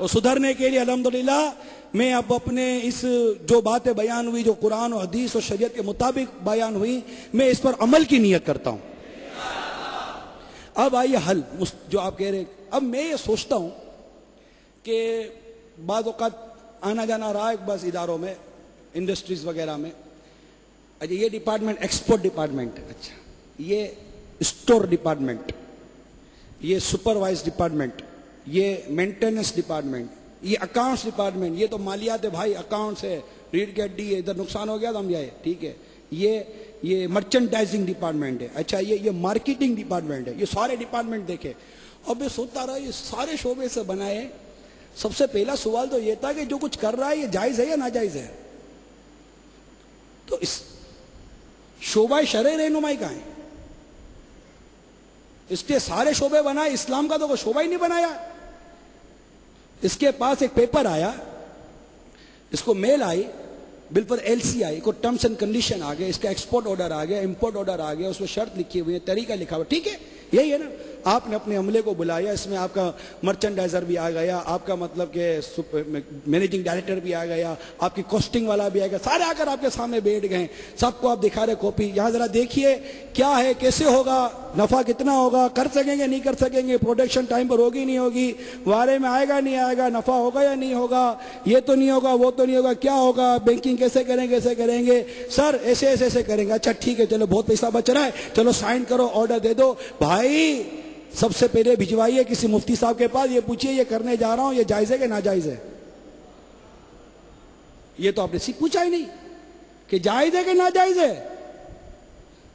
اور سدھرنے کے لیے الحمدللہ میں اب اپنے اس جو باتیں بیان ہوئی، جو قرآن و حدیث اور شریعت کے مطابق بیان ہوئی، میں اس پر عمل کی نیت کرتا ہوں۔ اب آئیے حل جو آپ کہہ رہے ہیں۔ اب میں یہ سوچتا ہوں کہ بعض اوقات آنا جانا رہا ہے بس اداروں میں، انڈسٹریز وغیرہ میں، اچھا یہ ڈپارٹمنٹ ایکسپورٹ ڈپارٹمنٹ، اچھا یہ اسٹور ڈپارٹمنٹ، یہ سپروائز ڈپارٹمنٹ، یہ مینٹیننس ڈپارٹمنٹ، یہ اکاؤنٹس ڈپارٹمنٹ، یہ تو مالیات ہے بھائی، اکاؤنٹس ہے، ریڈ گیٹ ڈی ہے، ادھر نقصان ہو گیا تو ہم جائے، ٹھیک ہے، یہ مرچنڈائزنگ ڈپارٹمنٹ ہے، اچھا یہ مارکیٹنگ ڈپارٹمنٹ ہے، یہ سارے ڈپارٹمنٹ دیکھے۔ اب میں سوچتا رہا یہ سارے شعبے سے بنائے، سب سے پہلا سوال تو یہ تھا کہ جو کچھ کر رہا ہے یہ جائز ہے یا ناجائز ہے؟ تو اس شعبہ شرع رہنمائی کہاں ہے؟ اس کے سارے شعبے بنائے، اسلام کا تو کوئی شعبہ ہی نہیں بنایا۔ اس کے پاس ایک پیپر آیا، اس کو میل آئی، بل پر ایل سی آئی، کو ٹرمز اینڈ کنڈیشن آ گئے، اس کا ایکسپورٹ آرڈر آ گیا، امپورٹ آرڈر آ گیا، اس میں شرط لکھی ہوئی ہے، طریقہ لکھا ہوا، ٹھیک ہے، یہی ہے نا۔ آپ نے اپنے عملے کو بلایا، اس میں آپ کا مرچنڈائزر بھی آ گیا، آپ کا مطلب کہ مینیجنگ ڈائریکٹر بھی آ گیا، آپ کی کاسٹنگ والا بھی آ گیا، سارے آ کر آپ کے سامنے بیٹھ گئے، سب کو آپ دکھا رہے کاپی، یہاں ذرا دیکھیے کیا ہے، کیسے ہوگا، نفع کتنا ہوگا، کر سکیں گے نہیں کر سکیں گے، پروڈکشن ٹائم پر ہوگی نہیں ہوگی، وارے میں آئے گا نہیں آئے گا، نفع ہوگا یا نہیں ہوگا، یہ تو نہیں ہوگا، وہ تو نہیں ہوگا، کیا ہوگا، بینکنگ کیسے کریں گے سر، ایسے کریں گے، اچھا ٹھیک ہے، چلو بہت پیسہ بچ رہا ہے، چلو سائن کرو، آرڈر دے دو۔ بھائی سب سے پہلے بھجوائیے کسی مفتی صاحب کے پاس، یہ پوچھئے یہ کرنے جا رہا ہوں یہ جائز ہے کہ ناجائز ہے؟ یہ تو آپ نے پوچھا ہی نہیں کہ جائز ہے کہ ناجائز ہے۔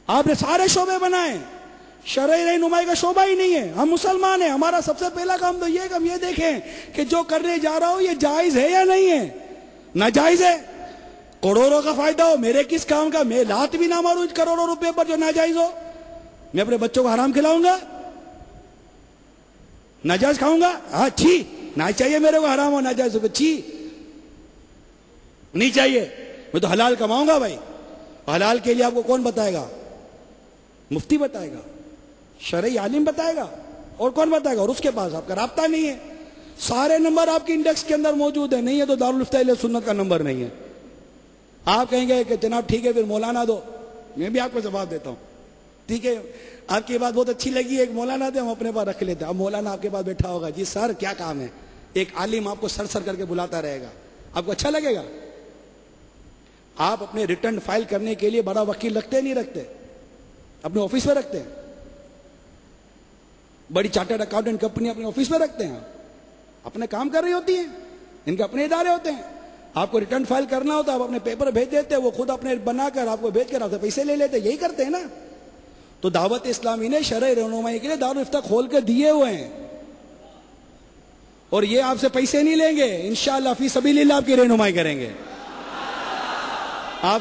آپ نے سارے شعبے بنائے، شرعی رہنمائی کا شعبہ ہی نہیں ہے۔ ہم مسلمان ہیں، ہمارا سب سے پہلا کام تو یہ ہے کہ ہم یہ دیکھیں کہ جو کرنے جا رہا ہوں یہ جائز ہے یا نہیں ہے۔ ناجائز ہے، کروڑوں کا فائدہ ہو، میرے کس کام کا؟ میں لات بھی نہ ماروں کروڑوں روپے پر جو ناجائز ہو۔ میں اپنے بچوں کو حرام کھلاؤں گا؟ ناجائز کھاؤں گا؟ ہاں چھی، نہ چاہیے میرے کو حرام ہو ناجائز ہو، چھی نہیں چاہیے، میں تو حلال کماؤں گا بھائی۔ حلال کے لیے آپ کو کون بتائے گا؟ مفتی بتائے گا، شرعی عالم بتائے گا، اور کون بتائے گا؟ اور اس کے پاس آپ کا رابطہ نہیں ہے، سارے نمبر آپ کی انڈیکس کے اندر موجود ہے، نہیں ہے تو دارالفتہ اہل سنت کا نمبر نہیں ہے۔ آپ کہیں گے کہ جناب ٹھیک ہے پھر مولانا دو، میں بھی آپ کو جواب دیتا ہوں، ٹھیک ہے آپ کی بات بہت اچھی لگی، ایک مولانا دے ہم اپنے پاس رکھ لیتے ہیں۔ اب مولانا آپ کے پاس بیٹھا ہوگا، جی سر کیا کام ہے؟ ایک عالم آپ کو سر کر کے بلاتا رہے گا، آپ کو اچھا لگے گا؟ آپ اپنے ریٹرن فائل کرنے کے لیے بڑا وکیل رکھتے نہیں رکھتے؟ اپنے آفس میں رکھتے ہیں؟ بڑی چارٹرڈ اکاؤنٹنٹ کمپنی اپنے آفس میں رکھتے ہیں، اپنے کام کر رہی ہوتی ہیں، ان کے اپنے ادارے ہوتے ہیں۔ آپ کو ریٹرن فائل کرنا ہوتا ہے، آپ اپنے پیپر بھیج دیتے ہیں، وہ خود اپنے بنا کر آپ کو بھیج کر آپ سے پیسے لے لیتے، یہی کرتے ہیں نا۔ تو دعوت اسلامی نے شرعی رہنمائی کے لیے دارالفتہ کھول کے دیے ہوئے ہیں، اور یہ آپ سے پیسے نہیں لیں گے، انشاءاللہ فی سبیل اللہ آپ کی رہنمائی کریں گے۔ آپ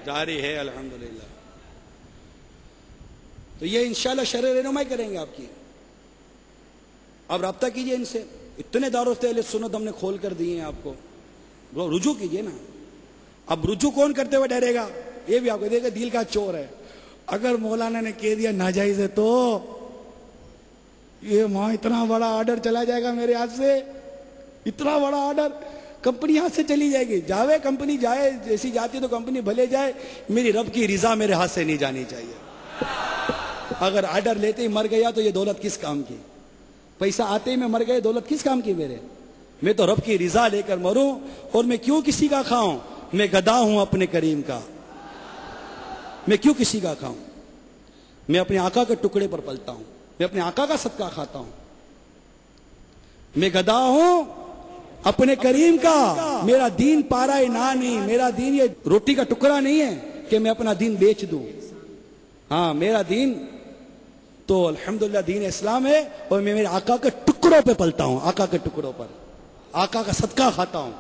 جاری ہے الحمدللہ۔ تو یہ انشاءاللہ شرعی رہنمائی کریں گے آپ کی۔ آپ رابطہ کیجئے ان سے، اتنے دارالفتہ اہل سنت ہم نے کھول کر دیے ہیں آپ کو، رجوع کیجئے نا۔ اب رجوع کون کرتے ہوئے ڈرے گا؟ یہ بھی آپ کو دیکھا دل کا چور ہے، اگر مولانا نے کہہ دیا ناجائز ہے تو یہ وہاں اتنا بڑا آرڈر چلا جائے گا میرے ہاتھ سے، اتنا بڑا آرڈر، کمپنی ہاتھ سے چلی جائے گی۔ جاوے کمپنی جائے، جیسی جاتی تو کمپنی بھلے جائے، میری رب کی رضا میرے ہاتھ سے نہیں جانی چاہیے۔ اگر آرڈر لیتے ہی مر گیا تو یہ دولت کس کام کی؟ پیسہ آتے ہی میں مر گئے، دولت کس کام کی میرے؟ میں تو رب کی رضا لے کر مروں، اور میں کیوں کسی کا کھاؤں؟ میں گدا ہوں اپنے کریم کا، میں کیوں کسی کا کھاؤں؟ میں اپنے آقا کے ٹکڑے پر پلتا ہوں، میں اپنے آقا کا صدقہ کھاتا ہوں، میں گدا ہوں اپنے کریم کا۔ میرا دین پارا نہ نہیں، میرا دین یہ روٹی کا ٹکڑا نہیں ہے کہ میں اپنا دین بیچ دوں۔ ہاں میرا دین تو الحمدللہ دین اسلام ہے، اور میں میرے آقا کے ٹکڑوں پہ پلتا ہوں، آقا کے ٹکڑوں پر، آقا کا صدقہ کھاتا ہوں،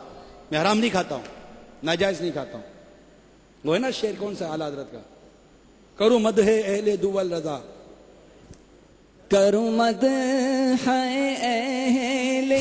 میں حرام نہیں کھاتا ہوں، ناجائز نہیں کھاتا ہوں۔ وہ ہے نا شعر کون سا اعلیٰ حضرت کا، کروں مدح اہل دول رضا، کروں مدح اہل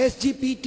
SGPT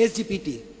SGPT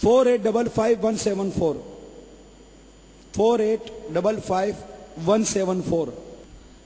4855-174 4855-174।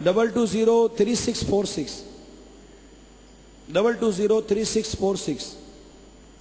2203646 2203646।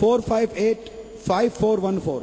4585414।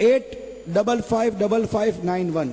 8555591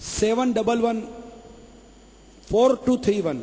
7114231।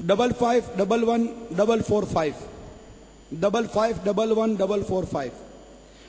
55114445 55114445।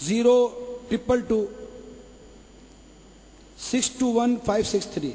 0222621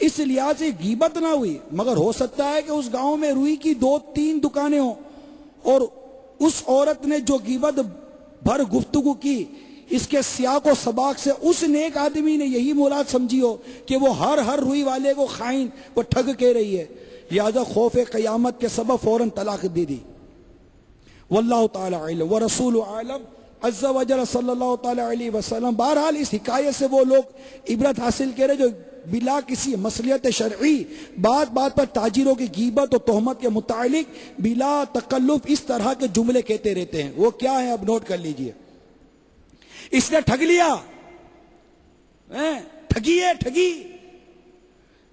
اس لحاظ سے غیبت نہ ہوئی، مگر ہو سکتا ہے کہ اس گاؤں میں روئی کی 2-3 دکانیں ہوں اور اس عورت نے جو غیبت بھر گفتگو کی، اس کے سیاق و سباق سے اس نیک آدمی نے یہی مراد سمجھی ہو کہ وہ ہر روئی والے کو خائن وہ ٹھگ کہہ رہی ہے، لہذا خوف قیامت کے سبب فوراً طلاق دے دی۔ واللہ تعالی علم ورسول عالم عز وجل صلی اللہ تعالی علیہ وسلم۔ بہرحال اس حکایت سے وہ لوگ عبرت حاصل کر رہے جو بلا کسی مصلحت شرعی بات پر تاجروں کی غیبت اور تہمت کے متعلق بلا تکلف اس طرح کے جملے کہتے رہتے ہیں۔ وہ کیا ہیں اب نوٹ کر لیجئے۔ اس نے ٹھگ لیا، ٹھگی ہے، ٹھگی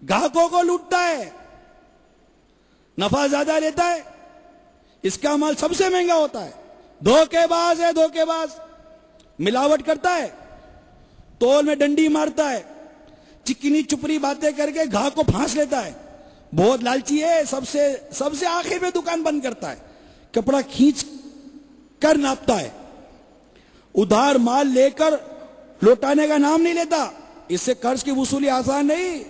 گاہکوں کو لوٹتا ہے، نفع زیادہ لیتا ہے، اس کا مال سب سے مہنگا ہوتا ہے، دھوکے باز ہے، دھوکے باز، ملاوٹ کرتا ہے، تول میں ڈنڈی مارتا ہے، چکنی چپری باتیں کر کے گاہک کو پھانس لیتا ہے، بہت لالچی ہے، سب سے آخر میں دکان بند کرتا ہے، کپڑا کھینچ کر ناپتا ہے، ادھار مال لے کر لوٹانے کا نام نہیں لیتا، اس سے قرض کی وصولی آسان نہیں،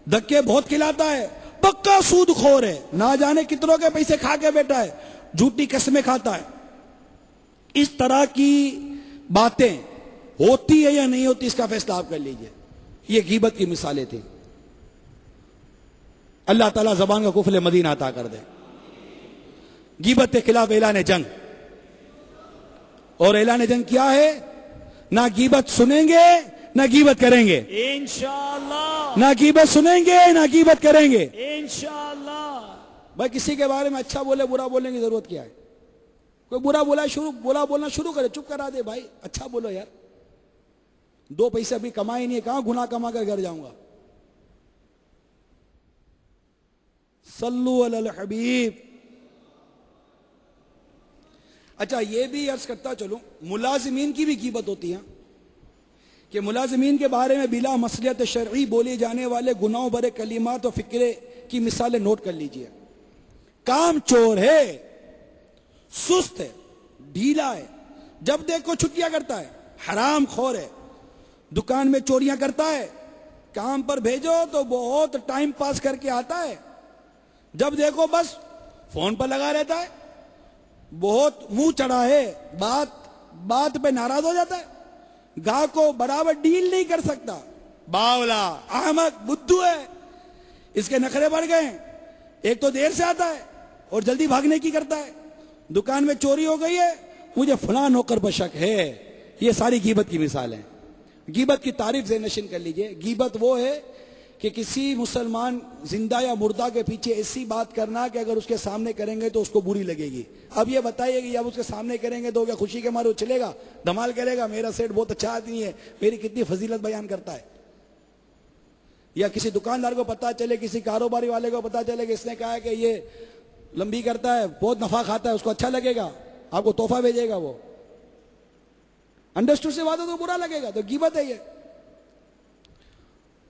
دھکے بہت کھلاتا ہے، پکا سود خور ہے، نہ جانے کتنوں کے پیسے کھا کے بیٹھا ہے، جھوٹی قسمیں کھاتا ہے۔ اس طرح کی باتیں ہوتی ہے یا نہیں ہوتی اس کا فیصلہ آپ کر لیجئے۔ یہ غیبت کی مثالیں تھیں۔ اللہ تعالیٰ زبان کا قفل مدینہ عطا کر دے۔ غیبت کے خلاف اعلان جنگ، اور اعلان جنگ کیا ہے؟ نہ غیبت سنیں گے نہ غیبت کریں گے انشاءاللہ، نہ غیبت سنیں گے نہ غیبت کریں گے انشاءاللہ۔ بھائی کسی کے بارے میں اچھا بولے برا بولنے کی ضرورت کیا ہے؟ کوئی برا بولنا شروع کرے، چپ کرا دے بھائی، اچھا بولو یار، 2 پیسے ابھی کمائے نہیں ہے، کہاں گناہ کما کر گھر جاؤں گا۔ صلو علی الحبیب۔ اچھا یہ بھی عرض کرتا چلوں، ملازمین کی بھی غیبت ہوتی ہے کہ ملازمین کے بارے میں بلا مصلحت شرعی بولے جانے والے گناہوں بھرے کلمات و فکرے کی مثالیں نوٹ کر لیجئے۔ کام چور ہے، سست ہے، ڈھیلا ہے، جب دیکھو چھٹیاں کرتا ہے، حرام خور ہے، دکان میں چوریاں کرتا ہے، کام پر بھیجو تو بہت ٹائم پاس کر کے آتا ہے، جب دیکھو بس فون پر لگا رہتا ہے، بہت منہ چڑھا ہے، بات پہ ناراض ہو جاتا ہے، گاہ کو برابر ڈیل نہیں کر سکتا، باولا، احمق، بدھو ہے، اس کے نخرے بڑھ گئے ہیں، ایک تو دیر سے آتا ہے اور جلدی بھاگنے کی کرتا ہے، دکان میں چوری ہو گئی ہے، مجھے فلاں نوکر پر شک ہے۔ یہ ساری غیبت کی مثال ہیں۔ غیبت کی تعریف ذہن نشین کر لیجئے۔ غیبت وہ ہے کہ کسی مسلمان زندہ یا مردہ کے پیچھے ایسی بات کرنا کہ اگر اس کے سامنے کریں گے تو اس کو بری لگے گی۔ اب یہ بتائیے کہ جب اس کے سامنے کریں گے تو کیا خوشی کے مارے اچھلے گا، دھمال کرے گا، میرا سیٹ بہت اچھا آدمی ہے، میری کتنی فضیلت بیان کرتا ہے؟ یا کسی دکاندار کو پتا چلے، کسی کاروباری والے کو پتا چلے کہ اس نے کہا ہے کہ یہ لمبی کرتا ہے، بہت نفع کھاتا ہے، اس کو اچھا لگے گا، آپ کو تحفہ بھیجے گا، وہ انڈرسٹوڈ سے بات ہے تو برا لگے گا، تو غیبت ہے یہ۔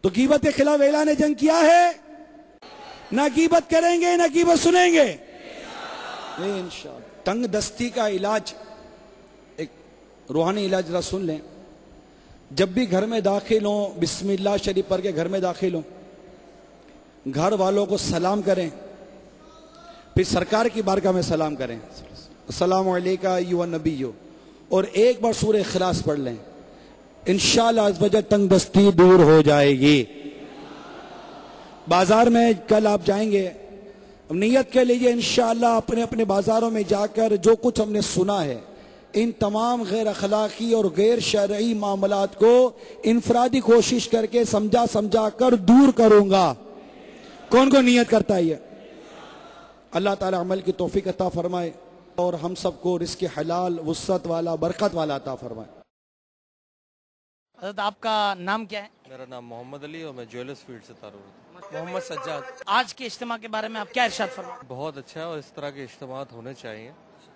تو غیبت کے خلاف اعلان جنگ کیا ہے؟ نہ غیبت کریں گے نہ غیبت سنیں گے انشاءاللہ۔ تنگ دستی کا علاج، ایک روحانی علاج ذرا سن لیں۔ جب بھی گھر میں داخل ہوں بسم اللہ شریف پڑھ کے گھر میں داخل ہوں، گھر والوں کو سلام کریں، پھر سرکار کی بارگاہ میں سلام کریں، السلام علیکم ایھا النبی، اور ایک بار سورہ اخلاص پڑھ لیں، انشاءاللہ از وجہ تنگ دستی دور ہو جائے گی۔ بازار میں کل آپ جائیں گے، نیت کر لیجئے انشاءاللہ اپنے اپنے بازاروں میں جا کر جو کچھ ہم نے سنا ہے، ان تمام غیر اخلاقی اور غیر شرعی معاملات کو انفرادی کوشش کر کے سمجھا کر دور کروں گا۔ کون کو نیت کرتا ہے یہ؟ اللہ تعالی عمل کی توفیق عطا فرمائے اور ہم سب کو رزق حلال، وسعت والا، برکت والا عطا فرمائے۔ حضرت آپ کا نام کیا ہے؟ میرا نام محمد علی اور میں جویلرز فیلڈ سے تعارف رکھتا ہوں۔ محمد سجاد۔ آج کے اجتماع کے بارے میں آپ کیا ارشاد فرمائیں؟ بہت اچھا ہے اور اس طرح کے اجتماعات ہونے چاہیے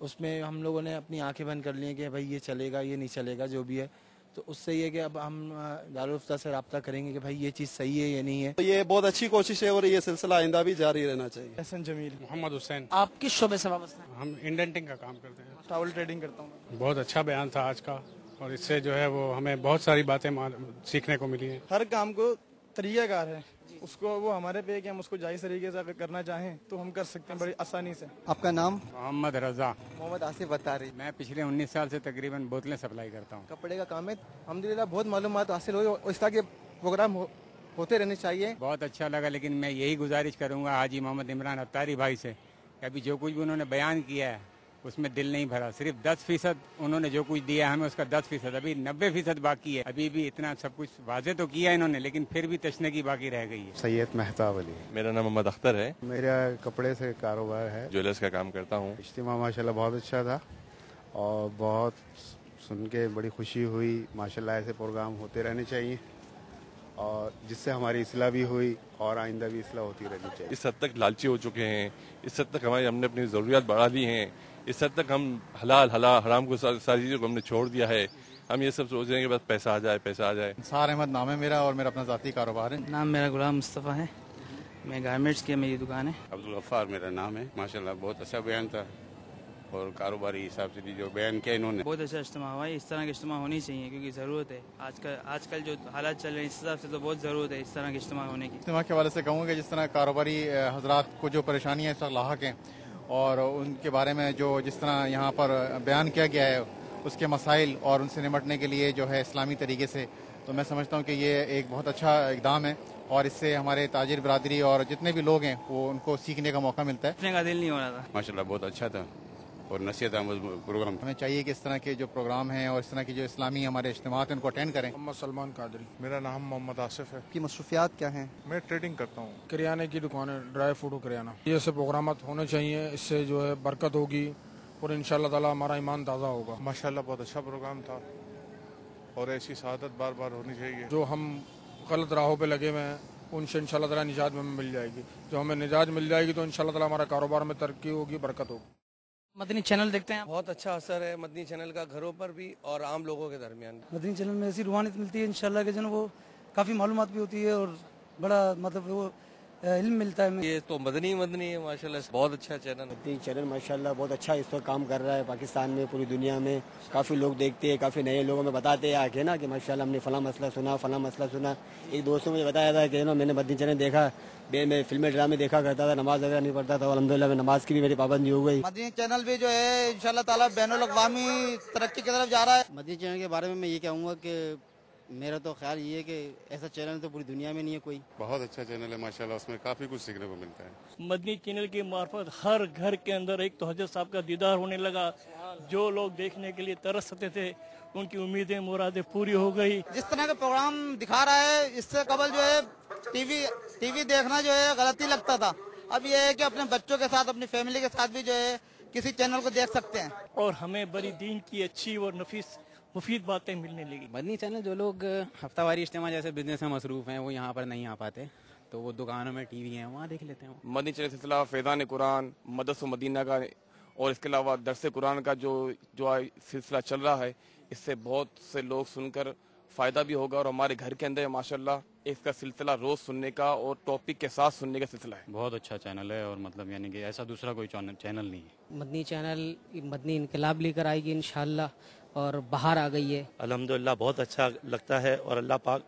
اس میں ہم لوگوں نے اپنی آنکھیں بند کر لی ہیں کہ بھائی یہ چلے گا یہ نہیں چلے گا جو بھی ہے. تو اس سے یہ کہ اب ہم دارالفتہ سے رابطہ کریں گے کہ بھائی یہ چیز صحیح ہے یا نہیں ہے. یہ بہت اچھی کوشش ہے اور یہ سلسلہ آئندہ بھی جاری رہنا چاہیے. حسن جمیل. محمد حسین. آپ کس شعبے سے وابستہ ہیں؟ ہم انڈینٹنگ کا کام کرتے ہیں. ٹراول ٹریڈنگ کرتا ہوں. بہت اچھا بیان تھا آج کا اور اس سے جو ہے وہ ہمیں بہت ساری باتیں سیکھنے کو ملی ہیں. ہر کام کو طریقہ کار ہے, اس کو وہ ہمارے پہ کہ ہم اس کو جائز طریقے سے اگر کرنا چاہیں تو ہم کر سکتے ہیں بڑی آسانی سے. آپ کا نام؟ محمد رضا. محمد آصف اتاری. میں پچھلے 19 سال سے تقریباً بوتلیں سپلائی کرتا ہوں. کپڑے کا کام ہے. الحمدللہ بہت معلومات حاصل ہوئی اور اس طرح کے پروگرام ہوتے رہنے چاہیے. بہت اچھا لگا, لیکن میں یہی گزارش کروں گا حاجی محمد عمران اتاری بھائی سے کہ ابھی جو کچھ بھی انہوں نے بیان کیا ہے اس میں دل نہیں بھرا. صرف 10% انہوں نے جو کچھ دیا ہمیں اس کا 10%, ابھی 90% باقی ہے. ابھی بھی اتنا سب کچھ واضح تو کیا انہوں نے, لیکن پھر بھی تشنگی باقی رہ گئی ہے. سید مہتاب علی. میرا نام محمد اختر ہے. میرا کپڑے سے کاروبار ہے, جویلرز کا کام کرتا ہوں. اجتماع ماشاءاللہ بہت اچھا تھا اور بہت سن کے بڑی خوشی ہوئی. ماشاءاللہ ایسے پروگرام ہوتے رہنے چاہیے اور جس سے ہماری اصلاح بھی ہوئی اور آئندہ بھی اصلاح ہوتی رہنی چاہیے. اس حد تک لالچی ہو چکے ہیں, اس حد تک ہم نے اپنی ضروریات بڑھا لی ہیں, اس حد تک ہم حلال حرام کو ساری چیزوں کو ہم نے چھوڑ دیا ہے. ہم یہ سب سوچ رہے ہیں کہ بس پیسہ آ جائے پیسہ آ جائے. انصار احمد نام ہے میرا اور میرا اپنا ذاتی کاروبار ہے. نام میرا غلام مصطفیٰ ہے, میں گارمنٹس کی میری دکان ہے. عبدالغفار میرا نام ہے. ماشاءاللہ بہت اچھا بیان تھا اور کاروباری حساب سے جو بیان کیا انہوں نے بہت اچھا اجتماع ہوا ہے. اس طرح کے اجتماع ہونی چاہیے کیونکہ ضرورت ہے. آج کل جو حالات چل رہے ہیں اس حساب سے تو بہت ضرورت ہے اس طرح کے اجتماع ہونے کی. اجتماع کے حوالے سے کہوں گا کہ جس طرح کاروباری حضرات کو جو پریشانیاں اس وقت لاحق ہیں اور ان کے بارے میں جو جس طرح یہاں پر بیان کیا گیا ہے اس کے مسائل اور ان سے نمٹنے کے لیے جو ہے اسلامی طریقے سے, تو میں سمجھتا ہوں کہ یہ ایک بہت اچھا اقدام ہے اور اس سے ہمارے تاجر برادری اور جتنے بھی لوگ ہیں وہ ان کو سیکھنے کا موقع ملتا ہے. سیکھنے کا دل نہیں ہو رہا تھا. ماشاءاللہ بہت اچھا تھا اور نصیحت آموز پروگرام. ہمیں چاہیے کہ اس طرح کے جو پروگرام ہیں اور اس طرح کی جو اسلامی ہمارے اجتماعات ہیں ان کو اٹینڈ کریں. محمد سلمان قادری. میرا نام محمد آصف ہے. کی مصروفیات کیا ہیں؟ میں ٹریڈنگ کرتا ہوں, کریانے کی دکان ہے, ڈرائی فروٹ و کریانہ. یہ سب پروگرامات ہونے چاہیے, اس سے جو ہے برکت ہوگی اور انشاءاللہ تعالی ہمارا ایمان تازہ ہوگا. ماشاءاللہ بہت اچھا پروگرام تھا اور ایسی سعادت بار بار ہونی چاہیے. جو ہم غلط راہوں پہ لگے ہوئے ہیں ان سے انشاءاللہ تعالی نجات میں مل جائے گی. جو ہمیں نجات مل جائے گی تو انشاءاللہ تعالی ہمارا کاروبار میں ترقی ہوگی, برکت ہوگی. مدنی چینل دیکھتے ہیں. بہت اچھا اثر ہے مدنی چینل کا گھروں پر بھی اور عام لوگوں کے درمیان. مدنی چینل میں ایسی روحانیت ملتی ہے انشاءاللہ کہ جو نا وہ کافی معلومات بھی ہوتی ہے اور بڑا مطلب وہ علم ملتا ہے. یہ تو مدنی ہے ماشاءاللہ, بہت اچھا چینل. مدنی چینل ماشاءاللہ بہت اچھا اس وقت کام کر رہا ہے پاکستان میں, پوری دنیا میں. کافی لوگ دیکھتے ہیں, کافی نئے لوگوں میں بتاتے ہیں آ کے نا کہ ماشاءاللہ ہم نے فلاں مسئلہ سنا. ایک دوست نے مجھے بتایا تھا کہ میں نے مدنی چینل دیکھا, میں فلمیں ڈرامے دیکھا کرتا تھا, نماز وغیرہ نہیں پڑھتا تھا, الحمدللہ میں نماز کی بھی میری پابندی ہو گئی. مدنی چینل بھی جو ہے انشاءاللہ تعالی بین الاقوامی ترقی کی طرف جا رہا ہے. مدنی چینل کے بارے میں یہ کہوں گا کہ میرا تو خیال یہ ہے کہ ایسا چینل تو پوری دنیا میں نہیں ہے کوئی. بہت اچھا چینل ہے ماشاءاللہ, اس میں کافی کچھ سیکھنے کو ملتا ہے. مدنی چینل کی معرفت ہر گھر کے اندر ایک تو حضرت صاحب کا دیدار ہونے لگا. جو لوگ دیکھنے کے لیے ترستے تھے ان کی امیدیں مرادیں پوری ہو گئی. جس طرح کا پروگرام دکھا رہا ہے اس سے قبل جو ہے ٹی وی دیکھنا جو ہے غلطی لگتا تھا. اب یہ ہے کہ اپنے بچوں کے ساتھ اپنی فیملی کے ساتھ بھی جو ہے کسی چینل کو دیکھ سکتے ہیں اور ہمیں بڑی دین کی اچھی اور نفیس مفید باتیں ملنے لگی. مدنی چینل جو لوگ ہفتہ واری اجتماع جیسے بزنس میں مصروف ہیں وہ یہاں پر نہیں آ پاتے تو وہ دکانوں میں ٹی وی ہیں وہاں دیکھ لیتے ہیں. مدنی چینل سلسلہ فیضان قرآن, مدرسہ مدینہ کا اور اس کے علاوہ درس قرآن کا جو سلسلہ چل رہا ہے, اس سے بہت سے لوگ سن کر فائدہ بھی ہوگا اور ہمارے گھر کے اندر ماشاءاللہ اس کا سلسلہ روز سننے کا اور ٹاپک کے ساتھ سننے کا سلسلہ ہے. بہت اچھا چینل ہے اور مطلب یعنی کہ ایسا دوسرا کوئی چینل نہیں ہے. مدنی چینل مدنی انقلاب لے کر آئے گی انشاءاللہ اور باہر آ گئی ہے. الحمدللہ بہت اچھا لگتا ہے اور اللہ پاک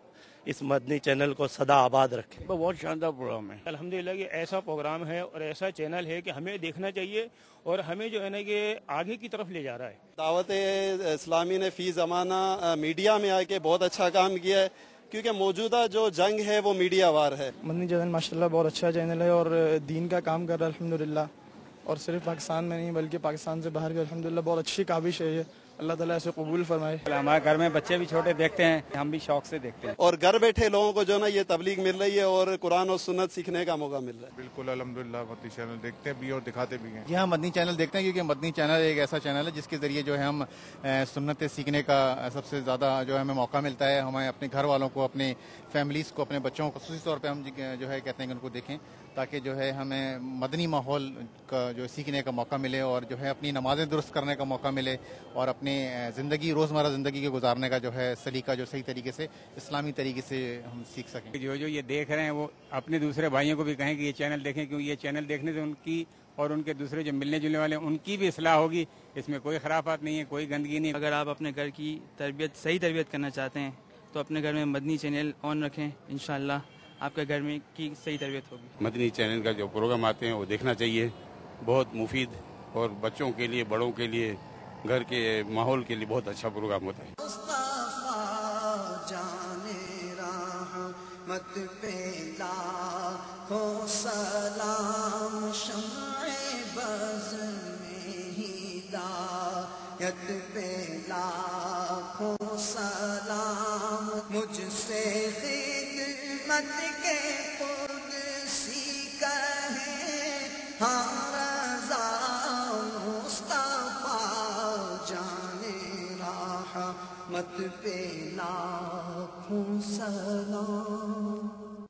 اس مدنی چینل کو سدا آباد رکھے. بہت شاندار پروگرام ہے. الحمدللہ یہ ایسا پروگرام ہے اور ایسا چینل ہے کہ ہمیں دیکھنا چاہیے اور ہمیں جو ہے نا کہ آگے کی طرف لے جا رہا ہے. دعوت اسلامی نے فی زمانہ میڈیا میں آ کے بہت اچھا کام کیا ہے کیونکہ موجودہ جو جنگ ہے وہ میڈیا وار ہے. مدنی چینل ماشاءاللہ بہت اچھا چینل ہے اور دین کا کام کر رہا ہے الحمدللہ, اور صرف پاکستان میں نہیں بلکہ پاکستان سے باہر بھی الحمدللہ بہت اچھی کاوش ہے یہ. اللہ تعالیٰ اسے قبول فرمائے. ہمارے گھر میں بچے بھی چھوٹے دیکھتے ہیں, ہم بھی شوق سے دیکھتے ہیں اور گھر بیٹھے لوگوں کو جو نا یہ تبلیغ مل رہی ہے اور قرآن اور سنت سیکھنے کا موقع مل رہا ہے. بالکل الحمدللہ مدنی چینل دیکھتے بھی اور دکھاتے بھی ہیں. جی ہاں مدنی چینل دیکھتے ہیں کیونکہ مدنی چینل ایک ایسا چینل ہے جس کے ذریعے جو ہے ہم سنت سیکھنے کا سب سے زیادہ جو ہے ہمیں موقع ملتا ہے. ہمیں اپنے گھر والوں کو, اپنے فیملیز کو, اپنے بچوں کو خصوصی طور پہ ہم جو ہے کہتے ہیں کہ ان کو دیکھیں تاکہ جو ہے ہمیں مدنی ماحول کا جو سیکھنے کا موقع ملے اور جو ہے اپنی نمازیں درست کرنے کا موقع ملے اور اپنی زندگی روزمرہ زندگی کے گزارنے کا جو ہے سلیقہ جو صحیح طریقے سے اسلامی طریقے سے ہم سیکھ سکیں. جو یہ دیکھ رہے ہیں وہ اپنے دوسرے بھائیوں کو بھی کہیں کہ یہ چینل دیکھیں, کیونکہ یہ چینل دیکھنے سے ان کی اور ان کے دوسرے جو ملنے جلنے والے ہیں ان کی بھی اصلاح ہوگی. اس میں کوئی خرافات نہیں ہے, کوئی گندگی نہیں. اگر آپ اپنے گھر کی صحیح تربیت کرنا چاہتے ہیں تو اپنے گھر میں مدنی چینل آن رکھیں, انشاءاللہ آپ کے گھر میں کی صحیح تربیت ہوگی. مدنی چینل کا جو پروگرام آتے ہیں وہ دیکھنا چاہیے, بہت مفید اور بچوں کے لیے, بڑوں کے لیے, گھر کے ماحول کے لیے بہت اچھا پروگرام ہوتا ہے. مت پہ لاکھوں سلام, شمع بز میں ہدایت پہ لاکھوں سلام, مجھ سے خدمت کے قدسی کہیں ہاں رضا مصطفیٰ جان رحمت پہ لاکھوں سلام.